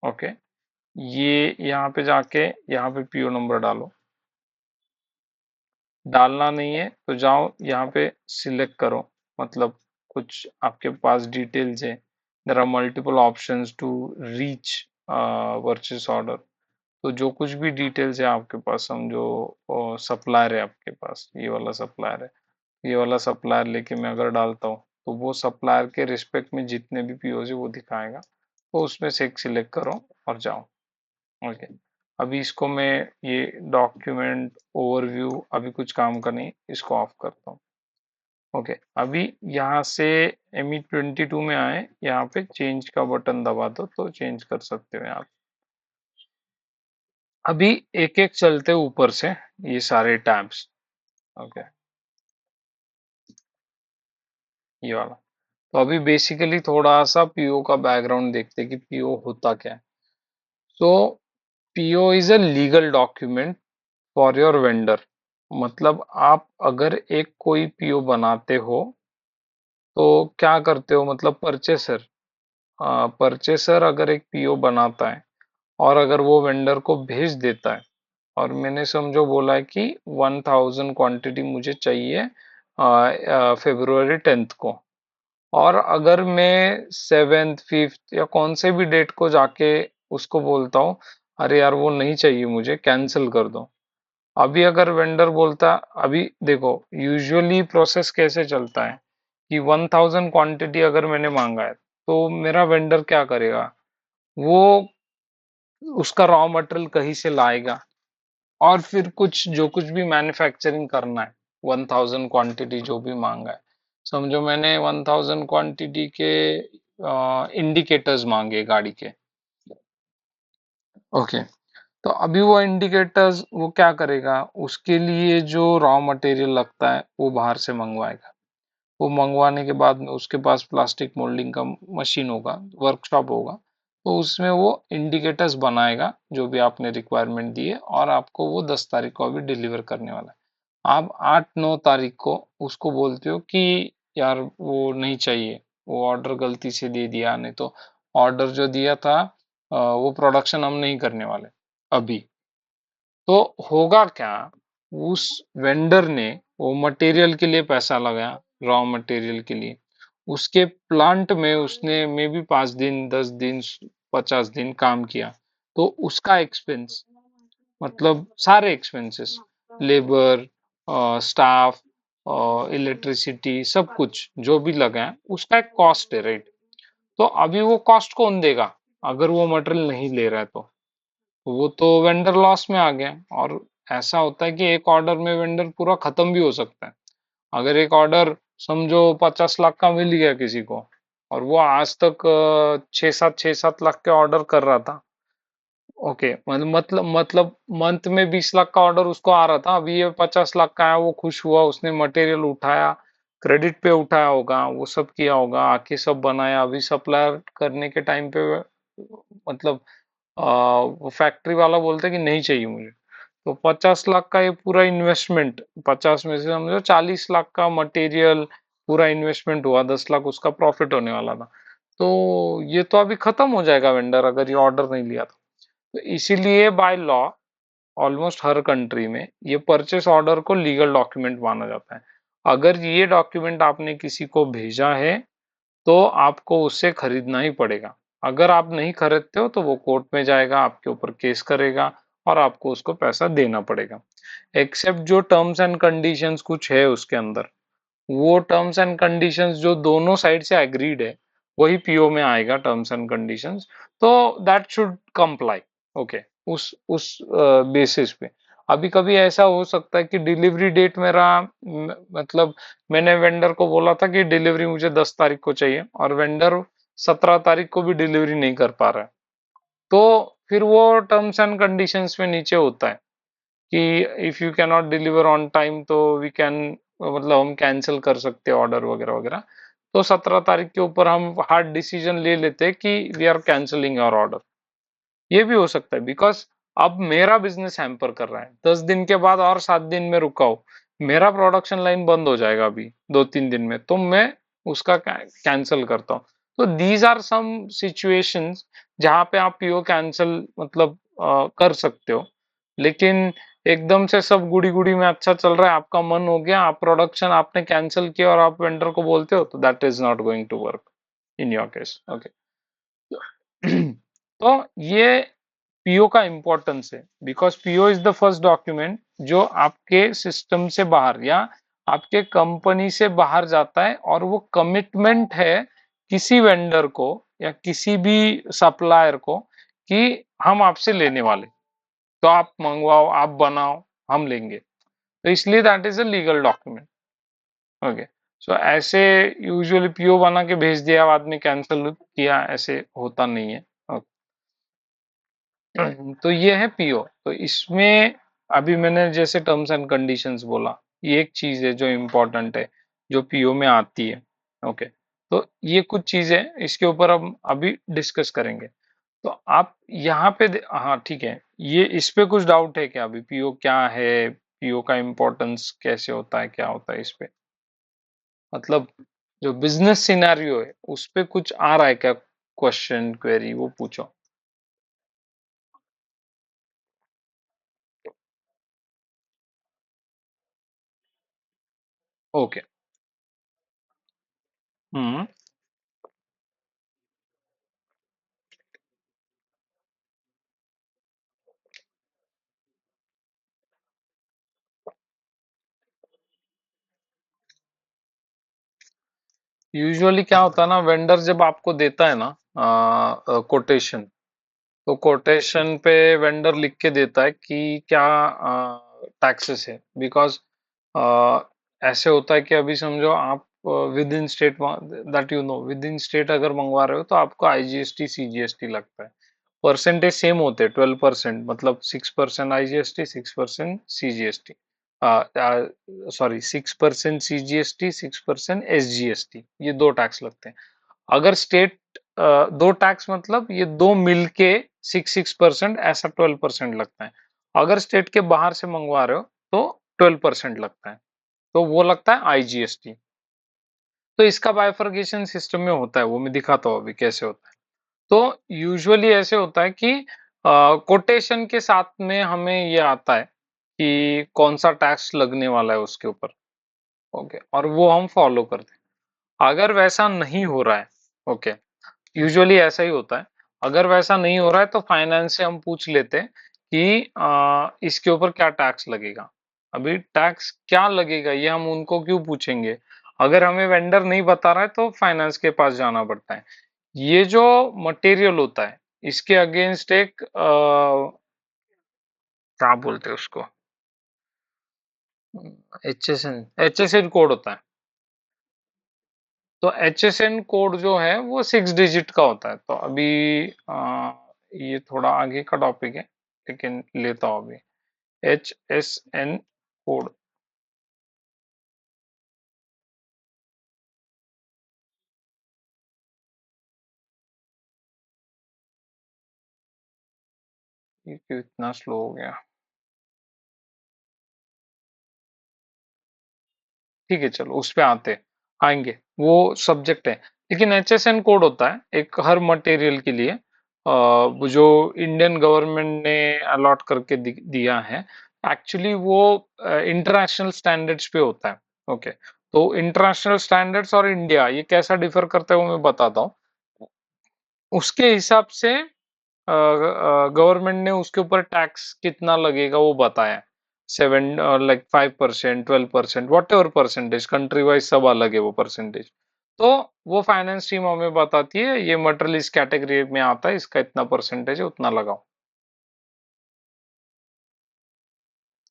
ओके, ये यहाँ पे जाके यहाँ पे पीओ नंबर डालो। डालना नहीं है तो जाओ यहाँ पे सिलेक्ट करो, मतलब कुछ आपके पास डिटेल्स है। There are multiple options to reach purchase order. तो जो कुछ भी डिटेल्स है आपके पास, समझो सप्लायर है आपके पास, ये वाला सप्लायर है, ये वाला सप्लायर लेके मैं अगर डालता हूँ तो वो सप्लायर के रिस्पेक्ट में जितने भी पीओ है वो दिखाएगा। तो उसमें से एक सिलेक्ट करो और जाओ। ओके, अभी इसको मैं ये डॉक्यूमेंट ओवरव्यू अभी कुछ काम का नहीं, इसको ऑफ करता हूँ। ओके, अभी यहाँ से ME22 में आए, यहाँ पे चेंज का बटन दबा दो तो चेंज कर सकते हो आप। अभी एक एक चलते ऊपर से ये सारे टैब्स। ओके, ये वाला। तो अभी बेसिकली थोड़ा सा पीओ का बैकग्राउंड देखते हैं कि पीओ होता क्या है। So PO is a legal document for your vendor. मतलब आप अगर एक कोई पीओ बनाते हो तो क्या करते हो, मतलब परचेसर, परचेसर अगर एक पीओ बनाता है और अगर वो वेंडर को भेज देता है और मैंने समझो बोला है कि 1000 क्वांटिटी मुझे चाहिए February 10th को, और अगर मैं 7th 5th या कौन से भी डेट को जाके उसको बोलता हूँ अरे यार वो नहीं चाहिए मुझे, कैंसिल कर दो। अभी अगर वेंडर बोलता, अभी देखो यूजुअली प्रोसेस कैसे चलता है कि 1000 क्वांटिटी अगर मैंने मांगा है तो मेरा वेंडर क्या करेगा, वो उसका रॉ मटेरियल कहीं से लाएगा और फिर कुछ जो कुछ भी मैन्युफैक्चरिंग करना है 1000 क्वांटिटी जो भी मांगा है। समझो मैंने 1000 क्वांटिटी के इंडिकेटर्स मांगे गाड़ी के। ओके, तो अभी वो इंडिकेटर्स वो क्या करेगा, उसके लिए जो रॉ मटेरियल लगता है वो बाहर से मंगवाएगा। वो मंगवाने के बाद में उसके पास प्लास्टिक मोल्डिंग का मशीन होगा, वर्कशॉप होगा। तो उसमें वो इंडिकेटर्स बनाएगा जो भी आपने रिक्वायरमेंट दी है और आपको वो 10 तारीख को अभी डिलीवर करने वाला है। आप 8 9 तारीख को उसको बोलते हो कि यार वो नहीं चाहिए, वो ऑर्डर गलती से दे दिया, नहीं तो ऑर्डर जो दिया था वो प्रोडक्शन हम नहीं करने वाले अभी। तो होगा क्या, उस वेंडर ने वो मटेरियल के लिए पैसा लगाया, रॉ मटेरियल के लिए, उसके प्लांट में उसने मे बी 5 दिन 10 दिन 50 दिन काम किया, तो उसका एक्सपेंस, मतलब सारे एक्सपेंसेस, लेबर, स्टाफ, इलेक्ट्रिसिटी, सब कुछ जो भी लगा है उसका एक कॉस्ट है, राइट? तो अभी वो कॉस्ट कौन देगा? अगर वो मटेरियल नहीं ले रहा है तो वो तो वेंडर लॉस में आ गया। और ऐसा होता है कि एक ऑर्डर में वेंडर पूरा खत्म भी हो सकता है। अगर एक ऑर्डर समझो 50 लाख का मिल गया किसी को, और वो आज तक 6-7 के ऑर्डर कर रहा था, ओके, मतलब मंथ में 20 लाख का ऑर्डर उसको आ रहा था, अभी ये 50 लाख का है, वो खुश हुआ, उसने मटेरियल उठाया, क्रेडिट पे उठाया होगा, वो सब किया होगा, आके सब बनाया, अभी सप्लायर करने के टाइम पे मतलब वो फैक्ट्री वाला बोलते कि नहीं चाहिए मुझे, तो 50 लाख का ये पूरा इन्वेस्टमेंट, 50 में से समझो 40 लाख का मटेरियल पूरा इन्वेस्टमेंट हुआ, 10 लाख उसका प्रॉफिट होने वाला था। तो ये तो अभी खत्म हो जाएगा वेंडर अगर ये ऑर्डर नहीं लिया तो इसीलिए by law almost her country में ये परचेस ऑर्डर को लीगल डॉक्यूमेंट माना जाता है। अगर ये डॉक्यूमेंट आपने किसी को भेजा है तो आपको उससे खरीदना ही पड़ेगा। अगर आप नहीं खरीदते हो तो वो कोर्ट में जाएगा, आपके ऊपर केस करेगा और आपको उसको पैसा देना पड़ेगा। एक्सेप्ट जो टर्म्स एंड कंडीशंस कुछ है उसके अंदर, वो टर्म्स एंड कंडीशंस जो दोनों साइड से एग्रीड है वही पीओ में आएगा, टर्म्स एंड कंडीशंस, तो दैट शुड कंप्लाई। ओके, उस बेसिस पे अभी कभी ऐसा हो सकता है कि डिलीवरी डेट मेरा मतलब मैंने वेंडर को बोला था कि डिलीवरी मुझे 10 तारीख को चाहिए और वेंडर 17 तारीख को भी डिलीवरी नहीं कर पा रहा है, तो फिर वो टर्म्स एंड कंडीशंस में नीचे होता है कि if you can not deliver on time तो वी कैन, मतलब हम कैंसिल कर सकते हैं ऑर्डर वगैरह वगैरह। तो 17 तारीख के ऊपर हम हार्ड डिसीजन ले लेते हैं कि we are cancelling your order. ये भी हो सकता है बिकॉज अब मेरा बिजनेस हैम्पर कर रहा है, 10 दिन के बाद और 7 दिन में रुका हूं, मेरा प्रोडक्शन लाइन बंद हो जाएगा अभी 2-3 दिन में, तो मैं उसका कैंसिल करता हूँ। तो दीज आर सम सिचुएशंस जहां पे आप पीओ कैंसिल मतलब कर सकते हो। लेकिन एकदम से सब गुड़ी गुड़ी में अच्छा चल रहा है, आपका मन हो गया, आप प्रोडक्शन आपने कैंसिल किया और आप वेंडर को बोलते हो, तो that is not going to work in your case. Okay, तो ये पीओ का इंपॉर्टेंस है because PO is the first document जो आपके सिस्टम से बाहर या आपके कंपनी से बाहर जाता है और वो कमिटमेंट है किसी वेंडर को या किसी भी सप्लायर को कि हम आपसे लेने वाले, तो आप मंगवाओ, आप बनाओ, हम लेंगे। तो इसलिए that is a legal document. Okay, so ऐसे यूजुअली पीओ बना के भेज दिया, बाद में कैंसिल किया, ऐसे होता नहीं है। तो ये है पीओ। तो इसमें अभी मैंने जैसे टर्म्स एंड कंडीशंस बोला, ये एक चीज है जो इम्पोर्टेंट है जो पीओ में आती है। ओके, तो ये कुछ चीजें इसके ऊपर हम अभी डिस्कस करेंगे। तो आप यहाँ पे हाँ ठीक है, ये इस पे कुछ डाउट है क्या? अभी पीओ क्या है, पीओ का इम्पोर्टेंस कैसे होता है, क्या होता है इस पे, मतलब जो बिजनेस सिनेरियो है उस पे कुछ आ रहा है क्या? क्वेश्चन, क्वेरी, वो पूछो। ओके। हम्म। यूजुअली क्या होता है ना, वेंडर जब आपको देता है ना कोटेशन, तो कोटेशन पे वेंडर लिख के देता है कि क्या टैक्सेस है, बिकॉज ऐसे होता है कि अभी समझो आप with in state, that you know, with in state अगर मंगवा रहे हो तो आपको आईजीएसटी सीजीएसटी लगता है। परसेंटेज सेम होते हैं, 12%, मतलब 6% IGST, 6% CGST, sorry 6% CGST, 6% SGST, ये दो टैक्स लगते हैं। अगर स्टेट दो टैक्स मतलब ये दो मिलके 6-6% ऐसा 12% लगता है। अगर स्टेट के बाहर से मंगवा रहे हो तो 12% लगता है, तो वो लगता है आईजीएसटी। तो इसका बाइफर्केशन सिस्टम में होता है, वो मैं दिखाता हूँ अभी कैसे होता है। तो यूजुअली ऐसे होता है कि कोटेशन के साथ में हमें ये आता है कि कौन सा टैक्स लगने वाला है उसके ऊपर। ओके, और वो हम फॉलो करते हैं। अगर वैसा नहीं हो रहा है, ओके, यूजुअली ऐसा ही होता है, अगर वैसा नहीं हो रहा है तो फाइनेंस से हम पूछ लेते कि इसके ऊपर क्या टैक्स लगेगा। अभी टैक्स क्या लगेगा ये हम उनको क्यों पूछेंगे? अगर हमें वेंडर नहीं बता रहा है तो फाइनेंस के पास जाना पड़ता है। ये जो मटेरियल होता है इसके अगेंस्ट एक क्या बोलते हैं उसको, एच एस एन कोड होता है। तो HSN कोड जो है वो 6 डिजिट का होता है। तो अभी ये थोड़ा आगे का टॉपिक है लेकिन लेता हूँ अभी। HSN कोड, ये क्यों इतना स्लो हो गया? ठीक है चलो उस पे आएंगे, वो सब्जेक्ट है। लेकिन HSN कोड होता है एक हर मटेरियल के लिए, वो जो इंडियन गवर्नमेंट ने अलॉट करके दिया है। एक्चुअली वो इंटरनेशनल स्टैंडर्ड्स पे होता है। ओके, तो इंटरनेशनल स्टैंडर्ड्स और इंडिया ये कैसा डिफर करता है वो मैं बताता हूँ। उसके हिसाब से गवर्नमेंट ने उसके ऊपर टैक्स कितना लगेगा वो बताया। 7 like 5%, 12%, what ever percentage, country wise सब अलग है वो परसेंटेज। तो वो फाइनेंस टीम हमें बताती है ये मटेरियल इस कैटेगरी में आता है, इसका इतना परसेंटेज है, उतना लगाओ।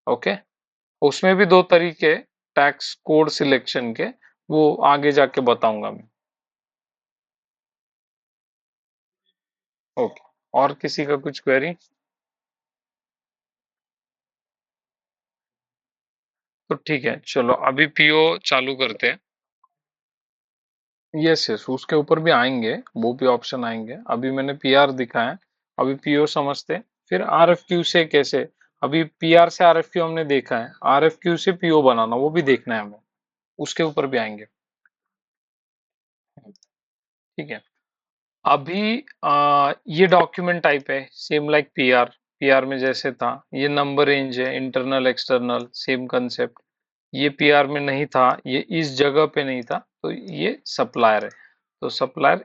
ओके, उसमें भी दो तरीके टैक्स कोड सिलेक्शन के, वो आगे जाके बताऊंगा मैं। ओके, और किसी का कुछ क्वेरी? तो ठीक है चलो अभी पीओ चालू करते हैं। यस यस, उसके ऊपर भी आएंगे, वो भी ऑप्शन आएंगे। अभी मैंने पीआर दिखा है, अभी पीओ समझते हैं, फिर आरएफक्यू से कैसे। अभी पीआर से आरएफक्यू हमने देखा है, आरएफक्यू से पीओ बनाना वो भी देखना है हमें, उसके ऊपर भी आएंगे। ठीक है, अभी ये डॉक्यूमेंट टाइप है सेम लाइक पीआर। पीआर में जैसे था ये नंबर रेंज है, इंटरनल एक्सटर्नल सेम कंसेप्ट। ये पीआर में नहीं था, ये इस जगह पे नहीं था, तो ये सप्लायर है। तो सप्लायर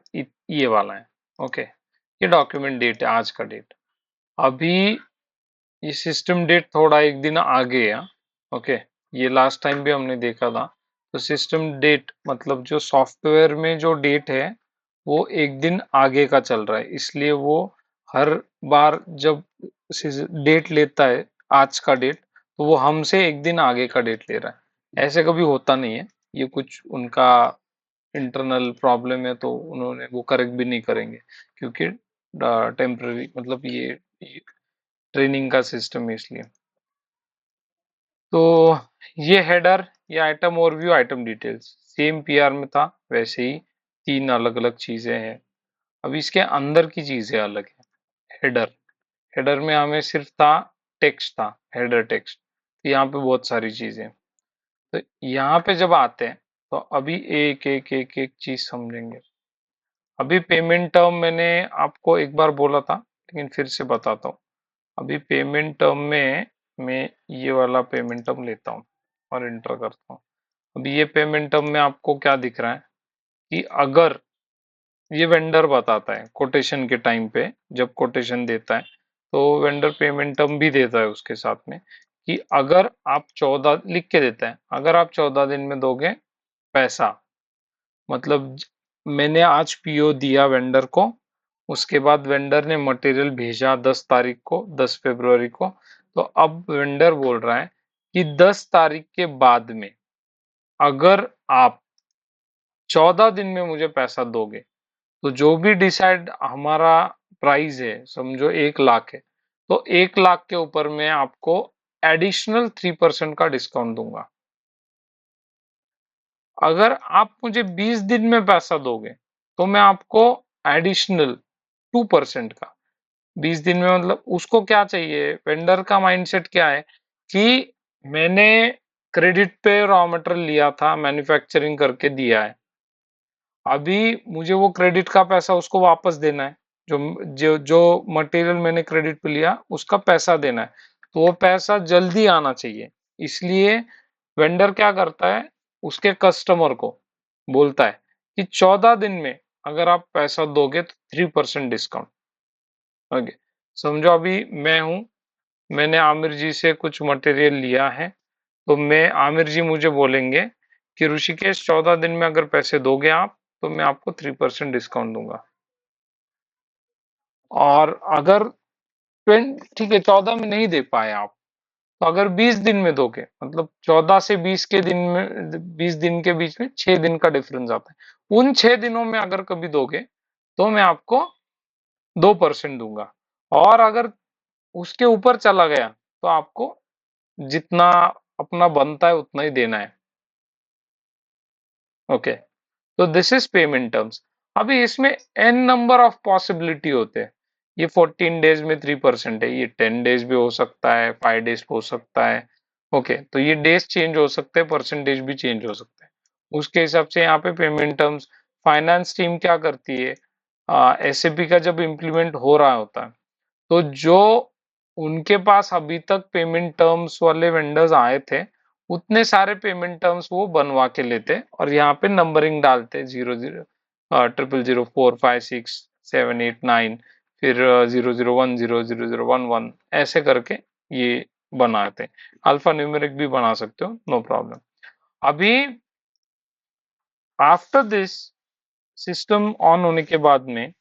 ये वाला है। ओके, ये डॉक्यूमेंट डेट है, आज का डेट। अभी ये सिस्टम डेट थोड़ा एक दिन आगे है। ओके, ये लास्ट टाइम भी हमने देखा था। तो सिस्टम डेट मतलब जो सॉफ्टवेयर में जो डेट है वो एक दिन आगे का चल रहा है, इसलिए वो हर बार जब डेट लेता है आज का डेट, तो वो हमसे एक दिन आगे का डेट ले रहा है। ऐसे कभी होता नहीं है, ये कुछ उनका इंटरनल प्रॉब्लम है, तो उन्होंने वो करेक्ट भी नहीं करेंगे क्योंकि टेम्पररी मतलब ये ट्रेनिंग का सिस्टम है इसलिए। तो ये हेडर, ये item overview, item details same PR में था वैसे ही, तीन अलग अलग चीजें हैं। अब इसके अंदर की चीजें अलग है। हेडर, हेडर में हमें सिर्फ था टेक्स्ट था, हेडर टेक्स्ट। तो यहाँ पे बहुत सारी चीजें। तो यहाँ पे जब आते हैं तो अभी एक एक एक एक चीज समझेंगे। अभी पेमेंट टर्म मैंने आपको एक बार बोला था लेकिन फिर से बताता हूँ। अभी पेमेंट टर्म में मैं ये वाला पेमेंट टर्म लेता हूँ और इंटर करता हूँ। अभी ये पेमेंट टर्म में आपको क्या दिख रहा है कि अगर ये वेंडर बताता है कोटेशन के टाइम पे, जब कोटेशन देता है तो वेंडर पेमेंट टर्म भी देता है उसके साथ में कि अगर आप 14 लिख के देता है, अगर आप 14 दिन में दोगे पैसा, मतलब मैंने आज पीओ दिया वेंडर को, उसके बाद वेंडर ने मटेरियल भेजा 10 तारीख को, 10 फरवरी को। तो अब वेंडर बोल रहा है कि 10 तारीख के बाद में अगर आप 14 दिन में मुझे पैसा दोगे, तो जो भी डिसाइड हमारा प्राइस है, समझो 1 लाख है, तो 1 लाख के ऊपर मैं आपको एडिशनल 3% का डिस्काउंट दूंगा। अगर आप मुझे 20 दिन में पैसा दोगे तो मैं आपको एडिशनल 2% का। 20 दिन में मतलब उसको क्या चाहिए, वेंडर का माइंडसेट क्या है कि मैंने क्रेडिट पे रॉ मटेरियल लिया था, मैन्युफैक्चरिंग करके दिया है, अभी मुझे वो क्रेडिट का पैसा उसको वापस देना है। जो जो जो मटेरियल मैंने क्रेडिट पे लिया उसका पैसा देना है, तो वो पैसा जल्दी आना चाहिए। इसलिए वेंडर क्या करता है, उसके कस्टमर को बोलता है कि 14 दिन में अगर आप पैसा दोगे तो 3% डिस्काउंट। ओके, समझो अभी मैं हूँ, मैंने आमिर जी से कुछ मटेरियल लिया है, तो मैं आमिर जी मुझे बोलेंगे कि ऋषिकेश 14 दिन में अगर पैसे दोगे आप, तो मैं आपको 3% डिस्काउंट दूंगा। और अगर ठीक है 14 में नहीं दे पाए आप, तो अगर 20 दिन में दोगे, मतलब 14 से 20 के दिन में, 20 दिन के बीच में 6 दिन का डिफरेंस आता है, उन 6 दिनों में अगर कभी दोगे, तो मैं आपको 2% दूंगा। और अगर उसके ऊपर चला गया, तो आपको जितना अपना बनता है उतना ही देना है। ओके, तो दिस इज पेमेंट टर्म्स। अभी इसमें एन नंबर ऑफ पॉसिबिलिटी होते हैं। ये 14 डेज में 3% है, ये 10 डेज भी हो सकता है, 5 डेज हो सकता है। ओके, तो ये डेज चेंज हो सकते हैं, परसेंटेज भी चेंज हो सकते हैं। उसके हिसाब से यहाँ पे पेमेंट टर्म्स, फाइनेंस टीम क्या करती है, एसएपी का जब इम्प्लीमेंट हो रहा होता है, तो जो उनके पास अभी तक पेमेंट टर्म्स वाले वेंडर्स आए थे, उतने सारे पेमेंट टर्म्स वो बनवा के लेते और यहाँ पे नंबरिंग डालते, 00 00045678 फिर 00100011 ऐसे करके ये बनाते। अल्फा न्यूमेरिक भी बना सकते हो, नो प्रॉब्लम। अभी आफ्टर दिस सिस्टम ऑन होने के बाद में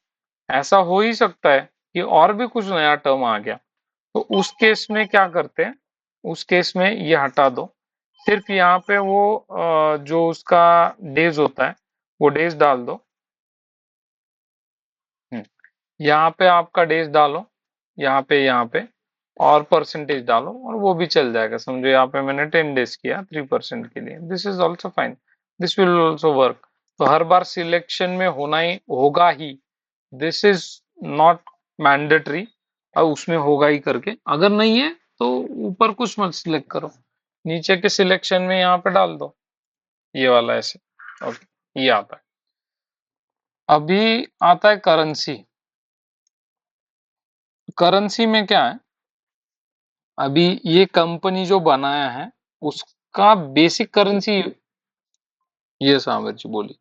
ऐसा हो ही सकता है कि और भी कुछ नया टर्म आ गया, तो उस केस में क्या करते हैं, उस केस में ये हटा दो, सिर्फ यहाँ पे वो जो उसका डेज होता है वो डेज डाल दो। हम्म, यहाँ पे आपका डेज डालो, यहाँ पे और परसेंटेज डालो, और वो भी चल जाएगा। समझो यहाँ पे मैंने 10 डेज किया 3% के लिए, this is also fine, this will also work. तो हर बार सिलेक्शन में होना ही होगा ही, दिस इज नॉट मैंडेटरी, और उसमें होगा ही करके, अगर नहीं है तो ऊपर कुछ मत सिलेक्ट करो, नीचे के सिलेक्शन में यहाँ पे डाल दो ये वाला ऐसे। ओके, ये आता है। अभी आता है करेंसी। करेंसी में क्या है, अभी ये कंपनी जो बनाया है उसका बेसिक करेंसी, ये सामर जी बोली।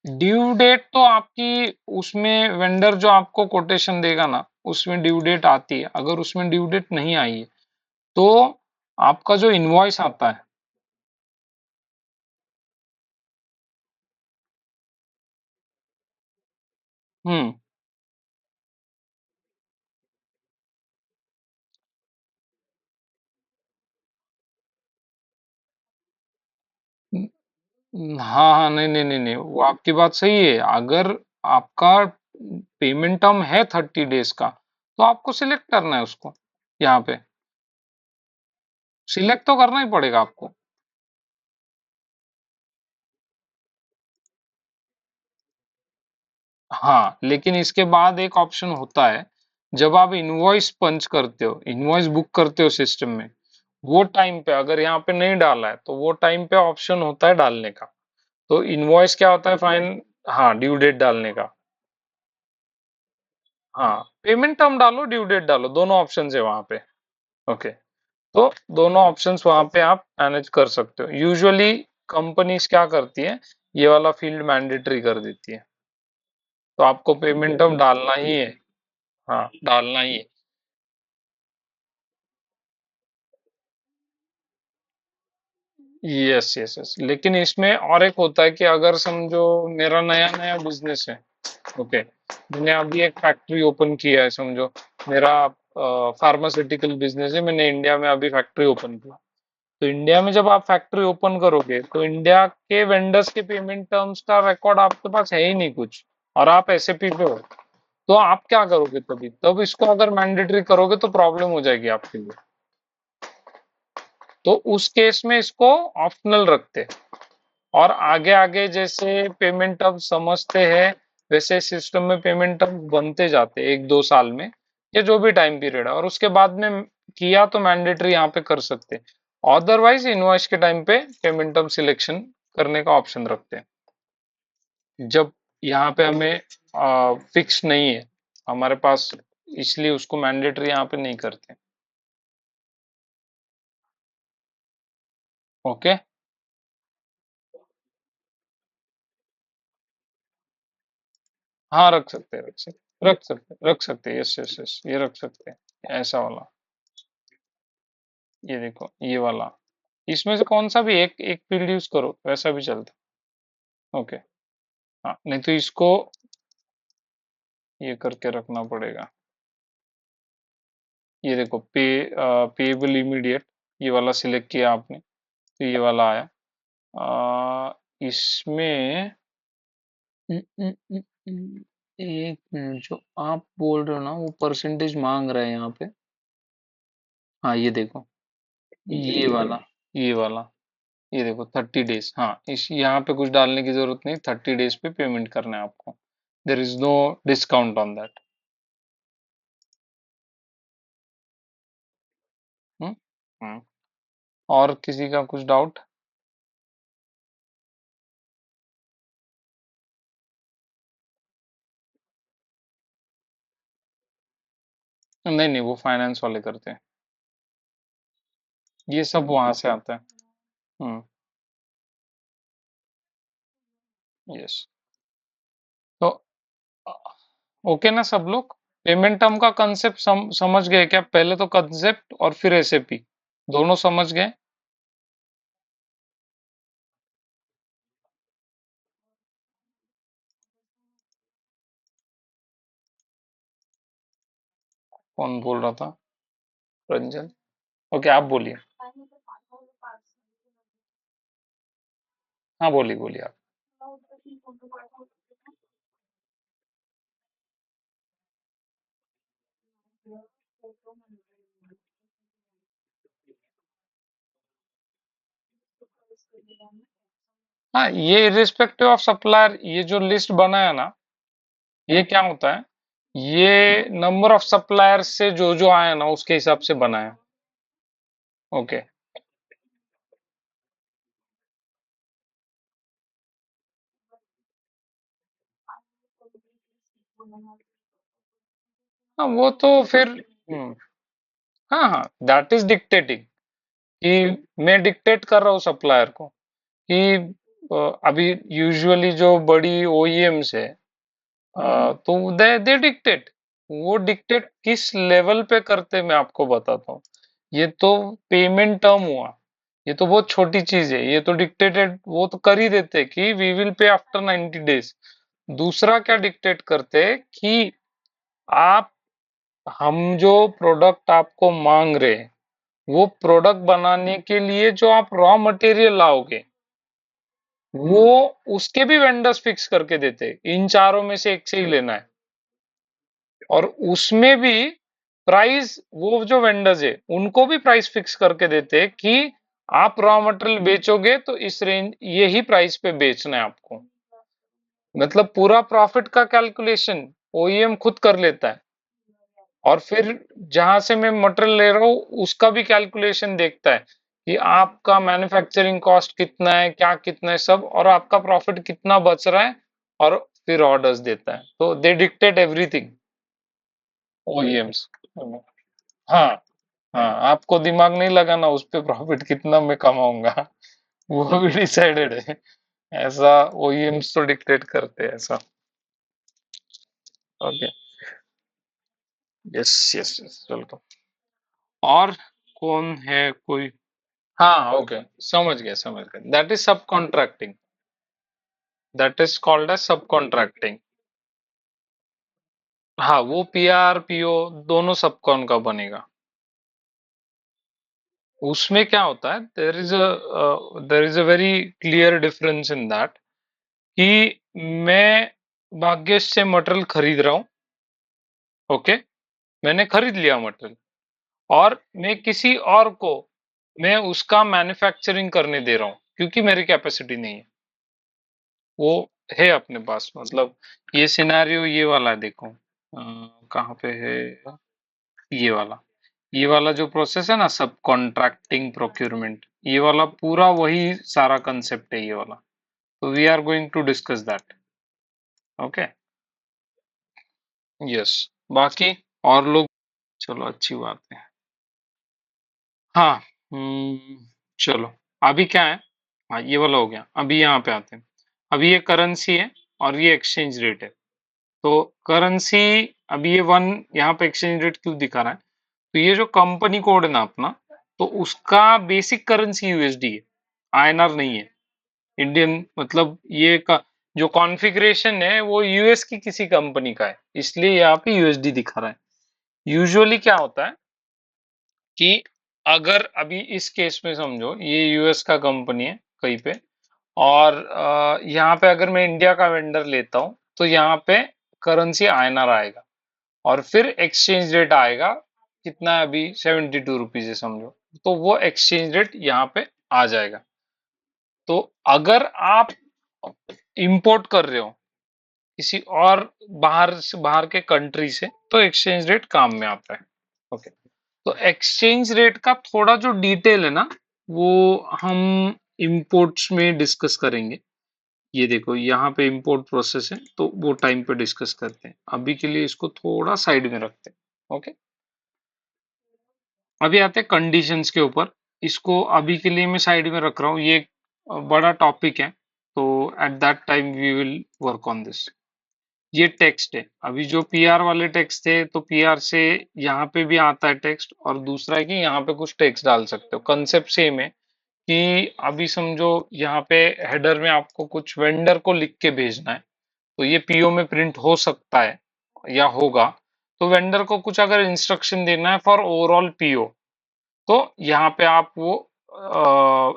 ड्यू डेट तो आपकी उसमें वेंडर जो आपको कोटेशन देगा ना, उसमें ड्यू डेट आती है। अगर उसमें ड्यू डेट नहीं आई है, तो आपका जो इनवॉइस आता है। हम्म, हाँ हाँ, नहीं नहीं नहीं नहीं, वो आपकी बात सही है। अगर आपका पेमेंट टर्म है 30 डेज का, तो आपको सिलेक्ट करना है उसको, यहाँ पे सिलेक्ट तो करना ही पड़ेगा आपको। हाँ, लेकिन इसके बाद एक ऑप्शन होता है, जब आप इनवॉइस पंच करते हो, इनवॉइस बुक करते हो सिस्टम में, वो टाइम पे अगर यहाँ पे नहीं डाला है, तो वो टाइम पे ऑप्शन होता है डालने का। तो इनवॉइस क्या होता है, फाइन, हाँ, ड्यू डेट डालने का। हाँ, पेमेंट टर्म डालो, ड्यू डेट डालो, दोनों ऑप्शन है वहां पे। ओके, तो दोनों ऑप्शंस वहां पे आप मैनेज कर सकते हो। यूजुअली कंपनीज क्या करती है, ये वाला फील्ड मैंडेटरी कर देती है, तो आपको पेमेंट टर्म डालना ही है। हाँ, डालना ही है। यस यस यस, लेकिन इसमें और एक होता है कि अगर समझो मेरा नया नया बिजनेस है, ओके, मैंने अभी एक फैक्ट्री ओपन किया है, समझो मेरा फार्मास्यूटिकल बिजनेस है, मैंने इंडिया में अभी फैक्ट्री ओपन किया। तो इंडिया में जब आप फैक्ट्री ओपन करोगे, तो इंडिया के वेंडर्स के पेमेंट टर्म्स का रिकॉर्ड आपके पास है ही नहीं कुछ, और आप एसएपी पे हो, तो आप क्या करोगे, तभी तब इसको अगर मैंडेटरी करोगे तो प्रॉब्लम हो जाएगी आपके लिए। तो उस केस में इसको ऑप्शनल रखते हैं, और आगे आगे जैसे पेमेंट अब समझते हैं, वैसे सिस्टम में पेमेंट अब बनते जाते हैं 1-2 साल में, या जो भी टाइम पीरियड है, और उसके बाद में किया तो मैंडेटरी यहाँ पे कर सकते हैं। अदरवाइज इनवॉइस के टाइम पे पेमेंट अब सिलेक्शन करने का ऑप्शन रखते हैं, जब यहाँ पे हमें फिक्स नहीं है, हमारे पास इसलिए उसको मैंडेटरी यहाँ पे नहीं करते। ओके, हाँ रख सकते हैं, रख सकते, रख सकते, रख सकते, यस यस यस, ये रख सकते हैं, ऐसा वाला। ये देखो ये वाला, इसमें से कौन सा भी एक एक फील्ड यूज करो वैसा भी चलता। ओके, हाँ नहीं तो इसको ये करके रखना पड़ेगा। ये देखो पेएबल इमीडिएट, ये वाला सिलेक्ट किया आपने तो ये वाला आया। इसमें न, न, न, न, एक मिनट, जो आप बोल रहे हो ना वो परसेंटेज मांग रहा है यहाँ पे। हाँ ये देखो, ये वाला, ये वाला, ये देखो 30 डेज, हाँ इस यहाँ पे कुछ डालने की जरूरत नहीं, 30 डेज पे पेमेंट करना है आपको, there is no discount on that. Hmm hmm. और किसी का कुछ डाउट? नहीं नहीं, वो फाइनेंस वाले करते हैं, ये सब वहां से आता है। हम्म। यस। तो ओके ना सब लोग, पेमेंट टर्म का कंसेप्ट समझ गए क्या? पहले तो कंसेप्ट और फिर एसएपी, दोनों समझ गए? कौन बोल रहा था? रंजन? ओके आप बोलिए। हाँ बोलिए बोलिए आप। हाँ ये इरिस्पेक्टिव ऑफ सप्लायर, ये जो लिस्ट बना है ना, ये क्या होता है, ये नंबर ऑफ सप्लायर से जो आया ना उसके हिसाब से बना है। ओके। हाँ वो तो फिर हाँ हाँ, दैट इज डिक्टेटिंग, कि मैं डिक्टेट कर रहा हूँ सप्लायर को कि अभी यूजुअली जो बड़ी ओईएम्स है, तो दे डिक्टेट, वो डिक्टेट किस लेवल पे करते मैं आपको बताता हूँ। ये तो पेमेंट टर्म हुआ, ये तो बहुत छोटी चीज है, ये तो डिक्टेटेड वो तो कर ही देते कि we will pay after 90 days. दूसरा क्या डिक्टेट करते कि आप, हम जो प्रोडक्ट आपको मांग रहे हैं, वो प्रोडक्ट बनाने के लिए जो आप रॉ मटेरियल लाओगे, वो उसके भी वेंडर्स फिक्स करके देते, इन चारों में से एक से ही लेना है। और उसमें भी प्राइस, वो जो वेंडर्स है उनको भी प्राइस फिक्स करके देते कि आप रॉ मटेरियल बेचोगे तो इस रेंज, यही प्राइस पे बेचना है आपको। मतलब पूरा प्रॉफिट का कैलकुलेशन ओईएम खुद कर लेता है, और फिर जहां से मैं मटेरियल ले रहा हूँ उसका भी कैलकुलेशन देखता है कि आपका मैन्युफैक्चरिंग कॉस्ट कितना है, क्या कितना है सब, और आपका प्रॉफिट कितना बच रहा है, और फिर ऑर्डर्स देता है। तो दे डिक्टेट एवरीथिंग, ओईएम्स। हाँ हाँ, आपको दिमाग नहीं लगाना उस पे प्रॉफिट कितना मैं कमाऊंगा, वो भी डिसाइडेड है, ऐसा ओईएम्स तो डिक्टेट करते हैं ऐसा। Okay, yes yes yes, welcome. और कौन है कोई? हाँ ओके, समझ गया समझ गया, that is subcontracting, that is called as subcontracting. हाँ वो पीआर पीओ दोनों सब कौन का बनेगा। उसमें क्या होता है, there is a very clear difference in that, कि मैं भाग्यश से मटेरियल खरीद रहा हूँ। ओके, मैंने खरीद लिया मटेरियल, और मैं किसी और को, मैं उसका मैन्युफैक्चरिंग करने दे रहा हूँ क्योंकि मेरी कैपेसिटी नहीं है, वो है अपने पास। मतलब ये सिनेरियो ये वाला है, देखो कहाँ पे है, ये वाला जो प्रोसेस है ना, सब कॉन्ट्रैक्टिंग प्रोक्यूरमेंट, ये वाला पूरा वही सारा कंसेप्ट है ये वाला। तो we are going to discuss that. Okay, yes. बाकी और लोग, चलो अच्छी बात है। हाँ। चलो, अभी क्या है? हाँ, ये वाला हो गया। अभी यहाँ पे आते हैं। अभी ये करेंसी है और ये एक्सचेंज रेट है। तो करेंसी, अभी ये वन यहाँ पे एक्सचेंज रेट क्यों दिखा रहा है? तो ये जो कंपनी कोड है ना अपना, तो उसका बेसिक करेंसी यूएसडी है, आईएनआर नहीं है। इंडियन मतलब ये का जो कॉन्फ़िगरेशन है वो यूएस की किसी कंपनी का है, इसलिए यहाँ पे यूएसडी दिखा रहा है। यूजुअली क्या होता है कि अगर अभी इस केस में समझो ये यूएस का कंपनी है कहीं पे, और यहाँ पे अगर मैं इंडिया का वेंडर लेता हूँ तो यहाँ पे करेंसी आईएनआर आएगा, और फिर एक्सचेंज रेट आएगा। कितना है अभी? 72 रुपीज है समझो। तो वो एक्सचेंज रेट यहाँ पे आ जाएगा। तो अगर आप इंपोर्ट कर रहे हो किसी और बाहर के कंट्री से, तो एक्सचेंज रेट काम में आता है। ओके। तो एक्सचेंज रेट का थोड़ा जो डिटेल है ना, वो हम इंपोर्ट्स में डिस्कस करेंगे। ये देखो यहाँ पे इंपोर्ट प्रोसेस है, तो वो टाइम पे डिस्कस करते हैं। अभी के लिए इसको थोड़ा साइड में रखते हैं। ओके। अभी आते हैं कंडीशंस के ऊपर। इसको अभी के लिए मैं साइड में रख रहा हूँ, ये एक बड़ा टॉपिक है, तो at that time we will work on this. ये टेक्स्ट है। अभी जो पीआर वाले टेक्स्ट थे, तो पीआर से यहाँ पे भी आता है टेक्स्ट, और दूसरा है कि यहाँ पे कुछ टेक्स्ट डाल सकते हो। कंसेप्ट सेम है कि अभी समझो यहाँ पे हेडर में आपको कुछ वेंडर को लिख के भेजना है, तो ये पीओ में प्रिंट हो सकता है या होगा। तो वेंडर को कुछ अगर इंस्ट्रक्शन देना है फॉर ओवरऑल पीओ, तो यहाँ पे आप वो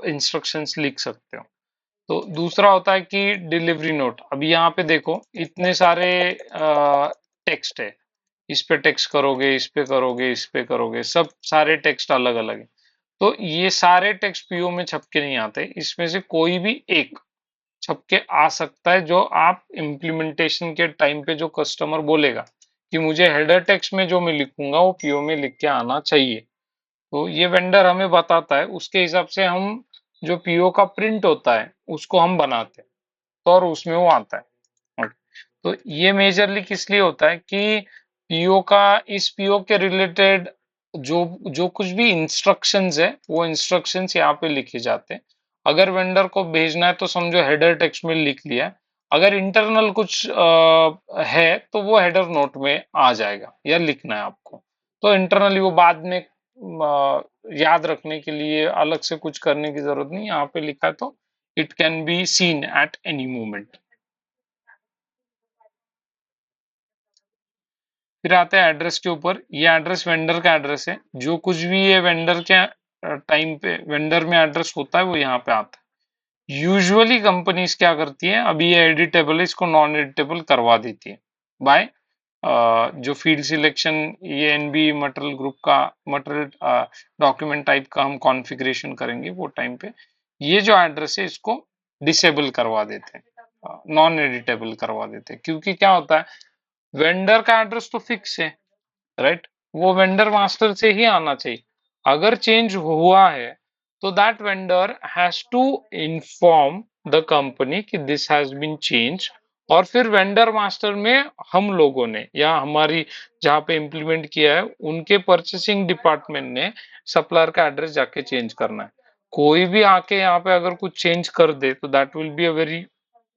इंस्ट्रक्शंस लिख सकते हो। तो दूसरा होता है कि डिलीवरी नोट। अभी यहाँ पे देखो इतने सारे टेक्स्ट है, इस पे टेक्स्ट करोगे, इस पे करोगे, इस पे करोगे, सब सारे टेक्स्ट अलग अलग है। तो ये सारे टेक्स्ट पीओ में छप के नहीं आते, इसमें से कोई भी एक छप के आ सकता है, जो आप इम्प्लीमेंटेशन के टाइम पे जो कस्टमर बोलेगा कि मुझे हेडर टेक्स्ट में जो मैं लिखूंगा वो पीओ में लिख के आना चाहिए। तो ये वेंडर हमें बताता है, उसके हिसाब से हम जो पीओ का प्रिंट होता है उसको हम बनाते हैं, तो और उसमें वो आता है। ओके। तो ये मेजरली किस लिए होता है कि पीओ का, इस पीओ के रिलेटेड जो जो कुछ भी इंस्ट्रक्शंस है, वो इंस्ट्रक्शंस यहाँ पे लिखे जाते हैं। अगर वेंडर को भेजना है तो समझो हेडर टेक्स्ट में लिख लिया। अगर इंटरनल कुछ है तो वो हेडर नोट में आ जाएगा या लिखना है आपको। तो इंटरनली वो बाद में याद रखने के लिए अलग से कुछ करने की जरूरत नहीं, यहाँ पे लिखा है तो it can be seen at any moment. फिर आता है एड्रेस के ऊपर। ये एड्रेस वेंडर का एड्रेस है, जो कुछ भी ये वेंडर के टाइम पे वेंडर में एड्रेस होता है वो यहाँ पे आता है। यूजुअली कंपनीज क्या करती है, अभी ये एडिटेबल है, इसको नॉन एडिटेबल करवा देती है बाय जो फील्ड सिलेक्शन, ये एनबी मटेरियल ग्रुप का मटेरियल डॉक्यूमेंट टाइप का हम कॉन्फ़िगरेशन करेंगे वो टाइम पे ये जो एड्रेस है इसको डिसेबल करवा देते हैं, नॉन एडिटेबल करवा देते हैं। क्योंकि क्या होता है, वेंडर का एड्रेस तो फिक्स है, राइट? वो वेंडर मास्टर से ही आना चाहिए। अगर चेंज हुआ है तो that vendor has to inform the company कि दिस हैज बीन चेंज, और फिर वेंडर मास्टर में हम लोगों ने या हमारी जहाँ पे इम्प्लीमेंट किया है उनके परचेसिंग डिपार्टमेंट ने सप्लायर का एड्रेस जाके चेंज करना है। कोई भी आके यहाँ पे अगर कुछ चेंज कर दे तो that will be a very,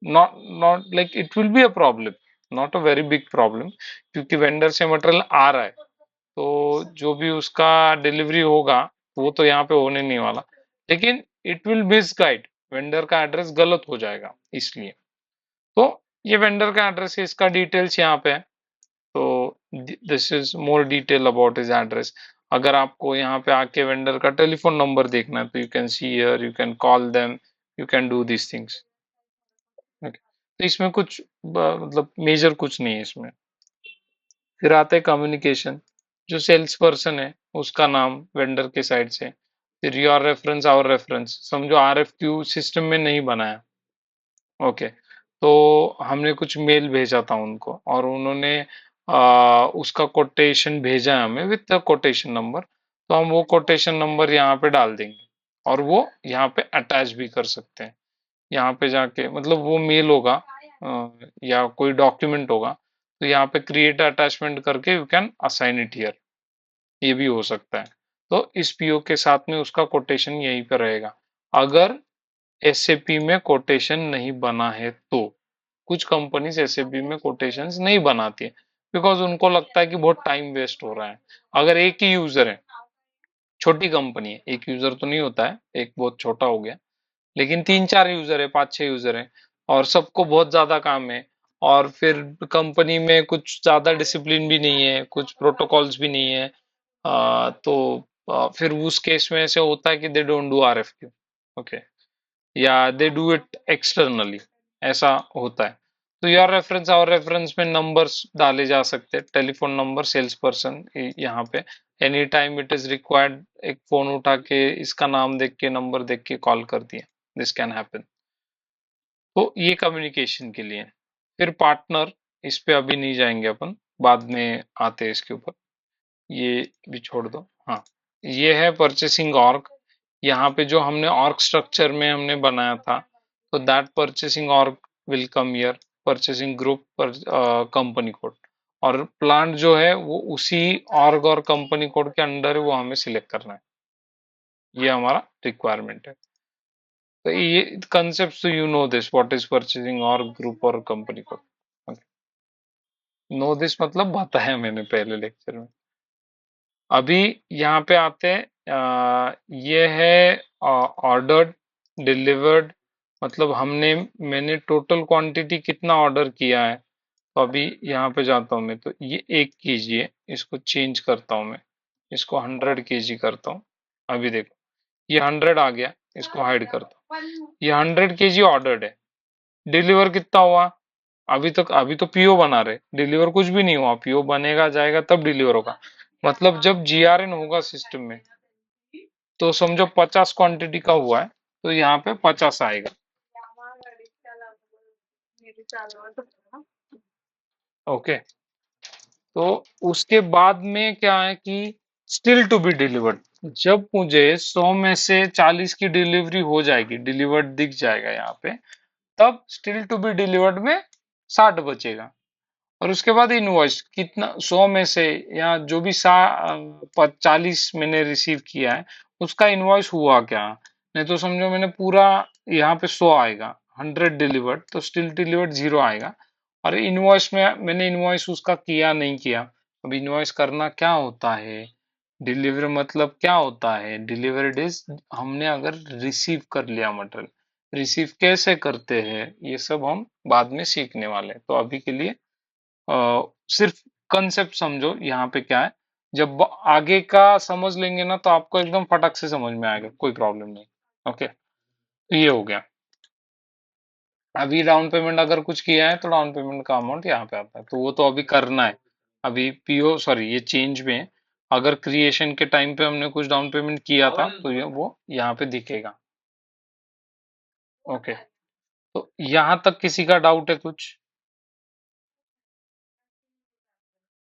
not like, it will be a problem, not a very big problem. क्योंकि वेंडर से मटेरियल आ रहा है, तो जो भी उसका डिलीवरी होगा वो तो यहाँ पे होने नहीं वाला, लेकिन it will miss guide, vendor का एड्रेस गलत हो जाएगा इसलिए। तो ये वेंडर का एड्रेस है, इसका डिटेल्स यहाँ पे है। तो this is more detail about his address. अगर आपको यहाँ पे आके वेंडर का टेलीफोन नंबर देखना है तो you can see here, you can call them, you can do this things. Okay. तो इसमें कुछ मतलब मेजर कुछ नहीं है इसमें। फिर आते हैं कम्युनिकेशन। जो सेल्स पर्सन है उसका नाम वेंडर के साइड से, फिर योर रेफरेंस आवर रेफरेंस। समझो आरएफक्यू सिस्टम में नहीं बनाया, ओके, तो हमने कुछ मेल भेजा था उनको और उन्होंने उसका कोटेशन भेजा है हमें विद कोटेशन नंबर, तो हम वो कोटेशन नंबर यहाँ पे डाल देंगे और वो यहाँ पे अटैच भी कर सकते हैं। यहाँ पे जाके मतलब वो मेल होगा या कोई डॉक्यूमेंट होगा, तो यहाँ पे क्रिएट अटैचमेंट करके you can assign it here, ये भी हो सकता है। तो इस पीओ के साथ में उसका कोटेशन यहीं पे रहेगा। अगर एसएपी में कोटेशन नहीं बना है तो कुछ कंपनीज एसएपी में कोटेशंस नहीं बनाती है, बिकॉज उनको लगता है कि बहुत टाइम वेस्ट हो रहा है। अगर एक ही यूजर है, छोटी कंपनी है, एक यूजर तो नहीं होता है, एक बहुत छोटा हो गया, लेकिन 3-4 यूजर है, 5-6 यूजर है, और सबको बहुत ज्यादा काम है, और फिर कंपनी में कुछ ज्यादा डिसिप्लिन भी नहीं है, कुछ प्रोटोकॉल्स भी नहीं है, तो फिर उस केस में ऐसे होता है कि they don't do RFQ, okay, या दे डू इट एक्सटर्नली, ऐसा होता है। तो योर रेफरेंस और रेफरेंस में नंबर्स डाले जा सकते हैं, टेलीफोन नंबर, सेल्स पर्सन, यहाँ पे any time it is required, एक फोन उठा के इसका नाम देख के, नंबर देख के कॉल कर दिया, दिस कैन हैपन। तो ये कम्युनिकेशन के लिए। फिर पार्टनर, इस पे अभी नहीं जाएंगे अपन, बाद में आते हैं इसके ऊपर, ये भी छोड़ दो। हाँ, ये है परचेसिंग ऑर्ग। यहाँ पे जो हमने ऑर्ग स्ट्रक्चर में हमने बनाया था, तो that purchasing org will come here, purchasing group पर कंपनी कोड, और प्लांट जो है वो उसी ऑर्ग और कंपनी कोड के अंडर है, वो हमें सिलेक्ट करना है, ये हमारा रिक्वायरमेंट है। तो ये कंसेप्ट, तो you know this, what is purchasing org, group और कंपनी कोड। नो दिस मतलब बताया मैंने पहले लेक्चर में। अभी यहाँ पे आते हैं, ये है ऑर्डर्ड, डिलीवर्ड, मतलब मैंने टोटल क्वांटिटी कितना ऑर्डर किया है। तो अभी यहाँ पे जाता हूँ मैं, तो ये 1 kg है, इसको चेंज करता हूँ मैं, इसको 100 kg करता हूँ। अभी देखो, ये 100 आ गया, इसको हाइड करता हूँ। ये 100 kg ऑर्डर्ड है, डिलीवर कितना हुआ? अभी तो पीओ बना रहे, डिलीवर कुछ भी नहीं हुआ, पीओ बनेगा जाएगा तब डिलीवर होगा। मतलब जब जीआरएन होगा सिस्टम में, तो समझो 50 क्वांटिटी का हुआ है, तो यहाँ पे 50 आएगा। ओके, तो उसके बाद में क्या है कि स्टिल टू बी डिलीवर्ड, जब मुझे 100 में से 40 की डिलीवरी हो जाएगी, डिलीवर्ड दिख जाएगा यहाँ पे, तब स्टिल टू बी डिलीवर्ड में 60 बचेगा। और उसके बाद इनवॉइस कितना, 100 में से या जो भी 40 मैंने रिसीव किया है, उसका इनवॉइस हुआ क्या? नहीं तो समझो मैंने पूरा, यहाँ पे 100 आएगा, 100 डिलीवर्ड, तो स्टिल डिलीवर्ड 0 आएगा। और इनवॉइस में मैंने इनवॉइस उसका किया नहीं किया। अब इनवॉइस करना क्या होता है, डिलीवर मतलब क्या होता है, डिलीवर्ड इज, हमने अगर रिसीव कर लिया मटेरियल, रिसीव कैसे करते हैं ये सब हम बाद में सीखने वाले हैं। तो अभी के लिए सिर्फ कंसेप्ट समझो यहाँ पे क्या है, जब आगे का समझ लेंगे ना, तो आपको एकदम फटक से समझ में आएगा, कोई प्रॉब्लम नहीं। ओके, तो ये हो गया। अभी डाउन पेमेंट अगर कुछ किया है, तो डाउन पेमेंट का अमाउंट यहाँ पे आता है, तो वो तो अभी करना है। अभी पीओ, सॉरी, ये चेंज में अगर क्रिएशन के टाइम पे हमने कुछ डाउन पेमेंट किया था, तो ये वो यहाँ पे दिखेगा। ओके, तो यहाँ तक किसी का डाउट है कुछ?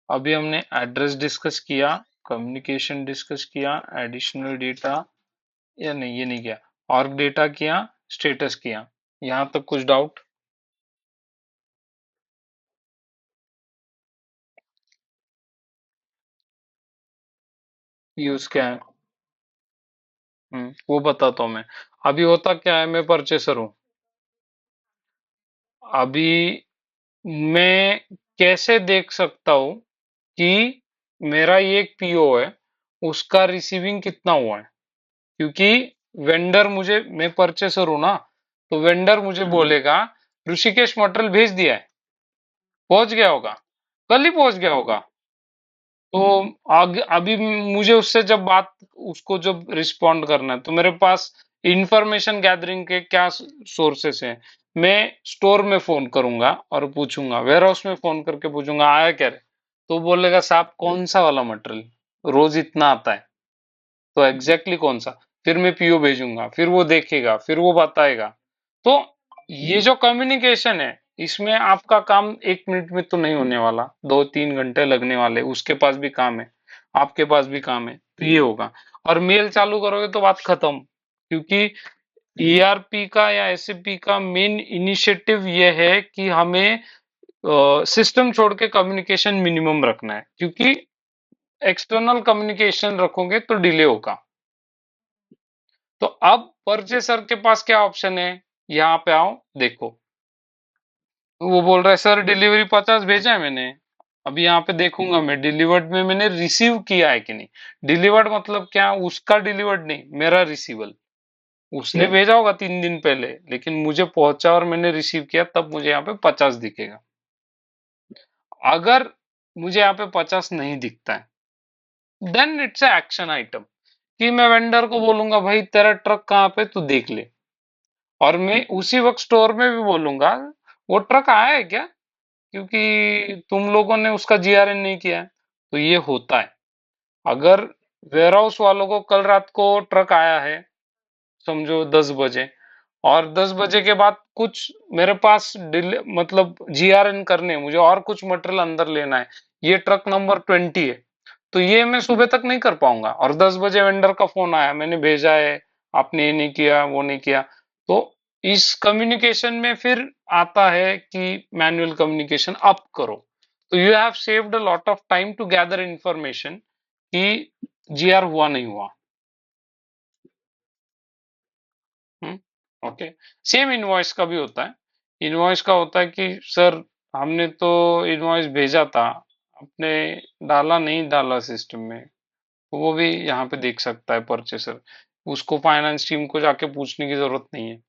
अभी हमने एड्रेस डिस्कस किया, कम्युनिकेशन डिस्कस किया, एडिशनल डेटा, या नहीं, ये नहीं किया, ऑर्ग डेटा किया, स्टेटस किया, यहाँ तक कुछ डाउट? यूज क्या है? वो बताता हूँ मैं। अभी होता क्या है, मैं परचेसर हूँ। अभी मैं कैसे देख सकता हूँ कि मेरा ये एक पीओ है, उसका रिसीविंग कितना हुआ है? क्योंकि वेंडर मुझे, मैं परचेसर हूं ना, तो वेंडर मुझे बोलेगा ऋषिकेश मटेरियल भेज दिया है, पहुंच गया होगा, कल ही पहुंच गया होगा। तो आगे अभी मुझे उससे जब बात, उसको जब रिस्पॉन्ड करना है, तो मेरे पास इंफॉर्मेशन गैदरिंग के क्या सोर्सेस हैं। मैं स्टोर में फोन करूंगा और पूछूंगा, वेयर हाउस में फोन करके पूछूंगा आया क्या रे, तो बोलेगा साहब कौन सा वाला मटेरियल रोज इतना आता है, तो एग्जैक्टली कौन सा, फिर मैं पीओ भेजूंगा, फिर वो देखेगा, फिर वो बताएगा। तो ये जो कम्युनिकेशन है, इसमें आपका काम 1 मिनट में तो नहीं होने वाला, 2-3 घंटे लगने वाले, उसके पास भी काम है, आपके पास भी काम है, तो ये होगा। और मेल चालू करोगे तो बात खत्म, क्योंकि ईआरपी का या एसएपी का मेन इनिशिएटिव ये है कि हमें सिस्टम छोड़ के कम्युनिकेशन मिनिमम रखना है, क्योंकि एक्सटर्नल कम्युनिकेशन रखोगे तो डिले होगा। तो अब परचेसर के पास क्या ऑप्शन है, यहाँ पे आओ देखो। वो बोल रहा है सर डिलीवरी 50 भेजा है मैंने, अभी यहाँ पे देखूंगा मैं डिलीवर्ड में मैंने रिसीव किया है कि नहीं। डिलीवर्ड मतलब क्या, उसका डिलीवर्ड नहीं, मेरा रिसीवल। उसने भेजा होगा 3 दिन पहले, लेकिन मुझे पहुंचा और मैंने रिसीव किया, तब मुझे यहाँ पे 50 दिखेगा। अगर मुझे यहाँ पे 50 नहीं दिखता है, then it's a action item, कि मैं वेंडर को बोलूंगा भाई तेरा ट्रक कहाँ पे तू देख ले। और मैं उसी वक्त स्टोर में भी बोलूंगा वो ट्रक आया है क्या, क्योंकि तुम लोगों ने उसका जीआरएन नहीं किया है। तो ये होता है। अगर वेयरहाउस वालों को कल रात को ट्रक आया है, समझो 10 बजे, और 10 बजे के बाद कुछ मेरे पास डिले मतलब जीआरएन करने हैं, मुझे और कुछ मटेरियल अंदर लेना है, ये ट्रक नंबर 20 है, तो ये मैं सुबह तक नहीं कर पाऊंगा। और 10 बजे वेंडर का फोन आया मैंने भेजा है, आपने ये नहीं किया वो नहीं किया। तो इस कम्युनिकेशन में फिर आता है कि मैन्युअल कम्युनिकेशन अप करो। तो you have saved a lot of time to gather information कि जीआर हुआ नहीं हुआ। ओके। सेम इनवॉइस का भी होता है। इनवॉइस का होता है कि सर हमने तो इनवॉइस भेजा था, आपने डाला नहीं डाला सिस्टम में, तो वो भी यहाँ पे देख सकता है परचेसर। उसको फाइनेंस टीम को जाके पूछने की जरूरत नहीं है।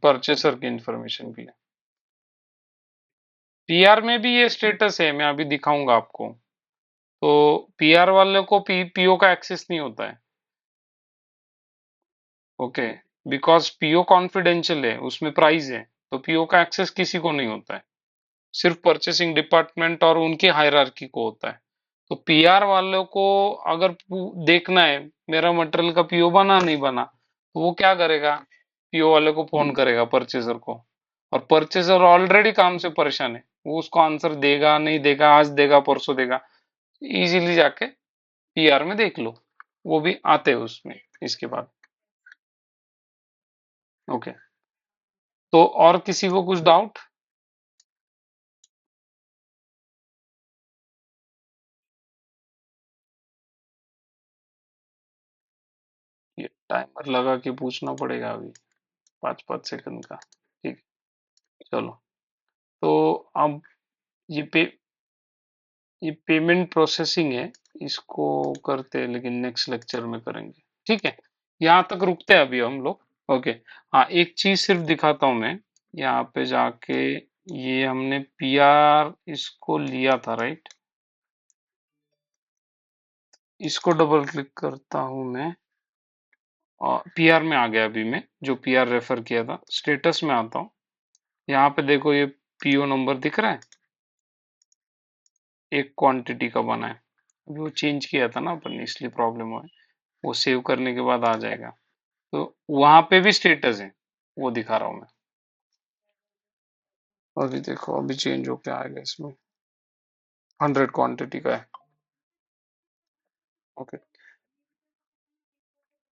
परचेसर की इंफॉर्मेशन भी है। पीआर में भी ये स्टेटस है, मैं अभी दिखाऊंगा आपको। तो पीआर वाले को पीओ का एक्सेस नहीं होता है। ओके। बिकॉज पीओ कॉन्फिडेंशियल है, उसमें प्राइस है, तो पीओ का एक्सेस किसी को नहीं होता है। सिर्फ परचेसिंग डिपार्टमेंट और उनकी हायरार्की को होता है। तो पीआर वालों को अगर देखना है मेरा मटेरियल का पीओ बना नहीं बना, तो वो क्या करेगा, पीओ वाले को फोन करेगा परचेजर को। और परचेजर ऑलरेडी काम से परेशान है, वो उसको आंसर देगा नहीं देगा, आज देगा परसों देगा। इजीली जाके पीआर में देख लो, वो भी आते हैं उसमें इसके बाद। ओके। तो और किसी को कुछ डाउट। ये टाइमर लगा के पूछना पड़ेगा अभी, 5-5 सेकंड का। ठीक। चलो। तो अब ये पे ये पेमेंट प्रोसेसिंग है, इसको करते हैं लेकिन नेक्स्ट लेक्चर में करेंगे। ठीक है। यहाँ तक रुकते हैं अभी हम लोग। ओके। हाँ, एक चीज सिर्फ दिखाता हूँ मैं। यहाँ पे जाके ये हमने पीआर इसको लिया था, राइट। इसको डबल क्लिक करता हूँ मैं, और पीआर में आ गया अभी मैं जो पीआर रेफर किया था। स्टेटस में आता हूँ, यहाँ पे देखो ये पीओ नंबर दिख रहा है, एक क्वांटिटी का बना है। अभी वो चेंज किया था ना अपन ने, इसलिए प्रॉब्लम हुआ है। वो सेव करने के बाद आ जाएगा। तो वहां पे भी स्टेटस है, वो दिखा रहा हूँ मैं। अभी देखो अभी चेंज होके आएगा इसमें, 100 क्वांटिटी का है। ओके।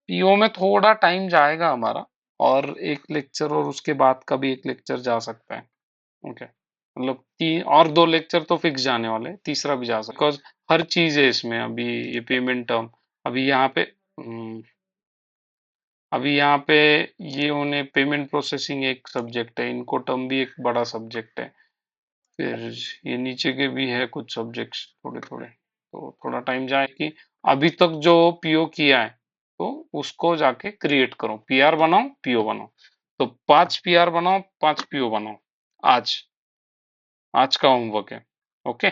पीओ में थोड़ा टाइम जाएगा हमारा, और एक लेक्चर और उसके बाद का भी एक लेक्चर जा सकता है। ओके। मतलब 3 और 2 लेक्चर तो फिक्स जाने वाले, तीसरा भी जा सकता है, बिकॉज हर चीज है इसमें। अभी ये पेमेंट टर्म, अभी यहाँ पे अभी यहाँ पे ये उन्हें पेमेंट प्रोसेसिंग एक सब्जेक्ट है, इनको टर्म भी एक बड़ा सब्जेक्ट है। फिर ये नीचे के भी है कुछ सब्जेक्ट्स थोड़े थोड़े, तो थोड़ा टाइम जाए कि अभी तक जो पीओ किया है तो उसको जाके क्रिएट करो, पीआर बनाओ पीओ बनाओ। तो 5 पीआर बनाओ 5 पीओ बनाओ। आज आज का होमवर्क है। ओके।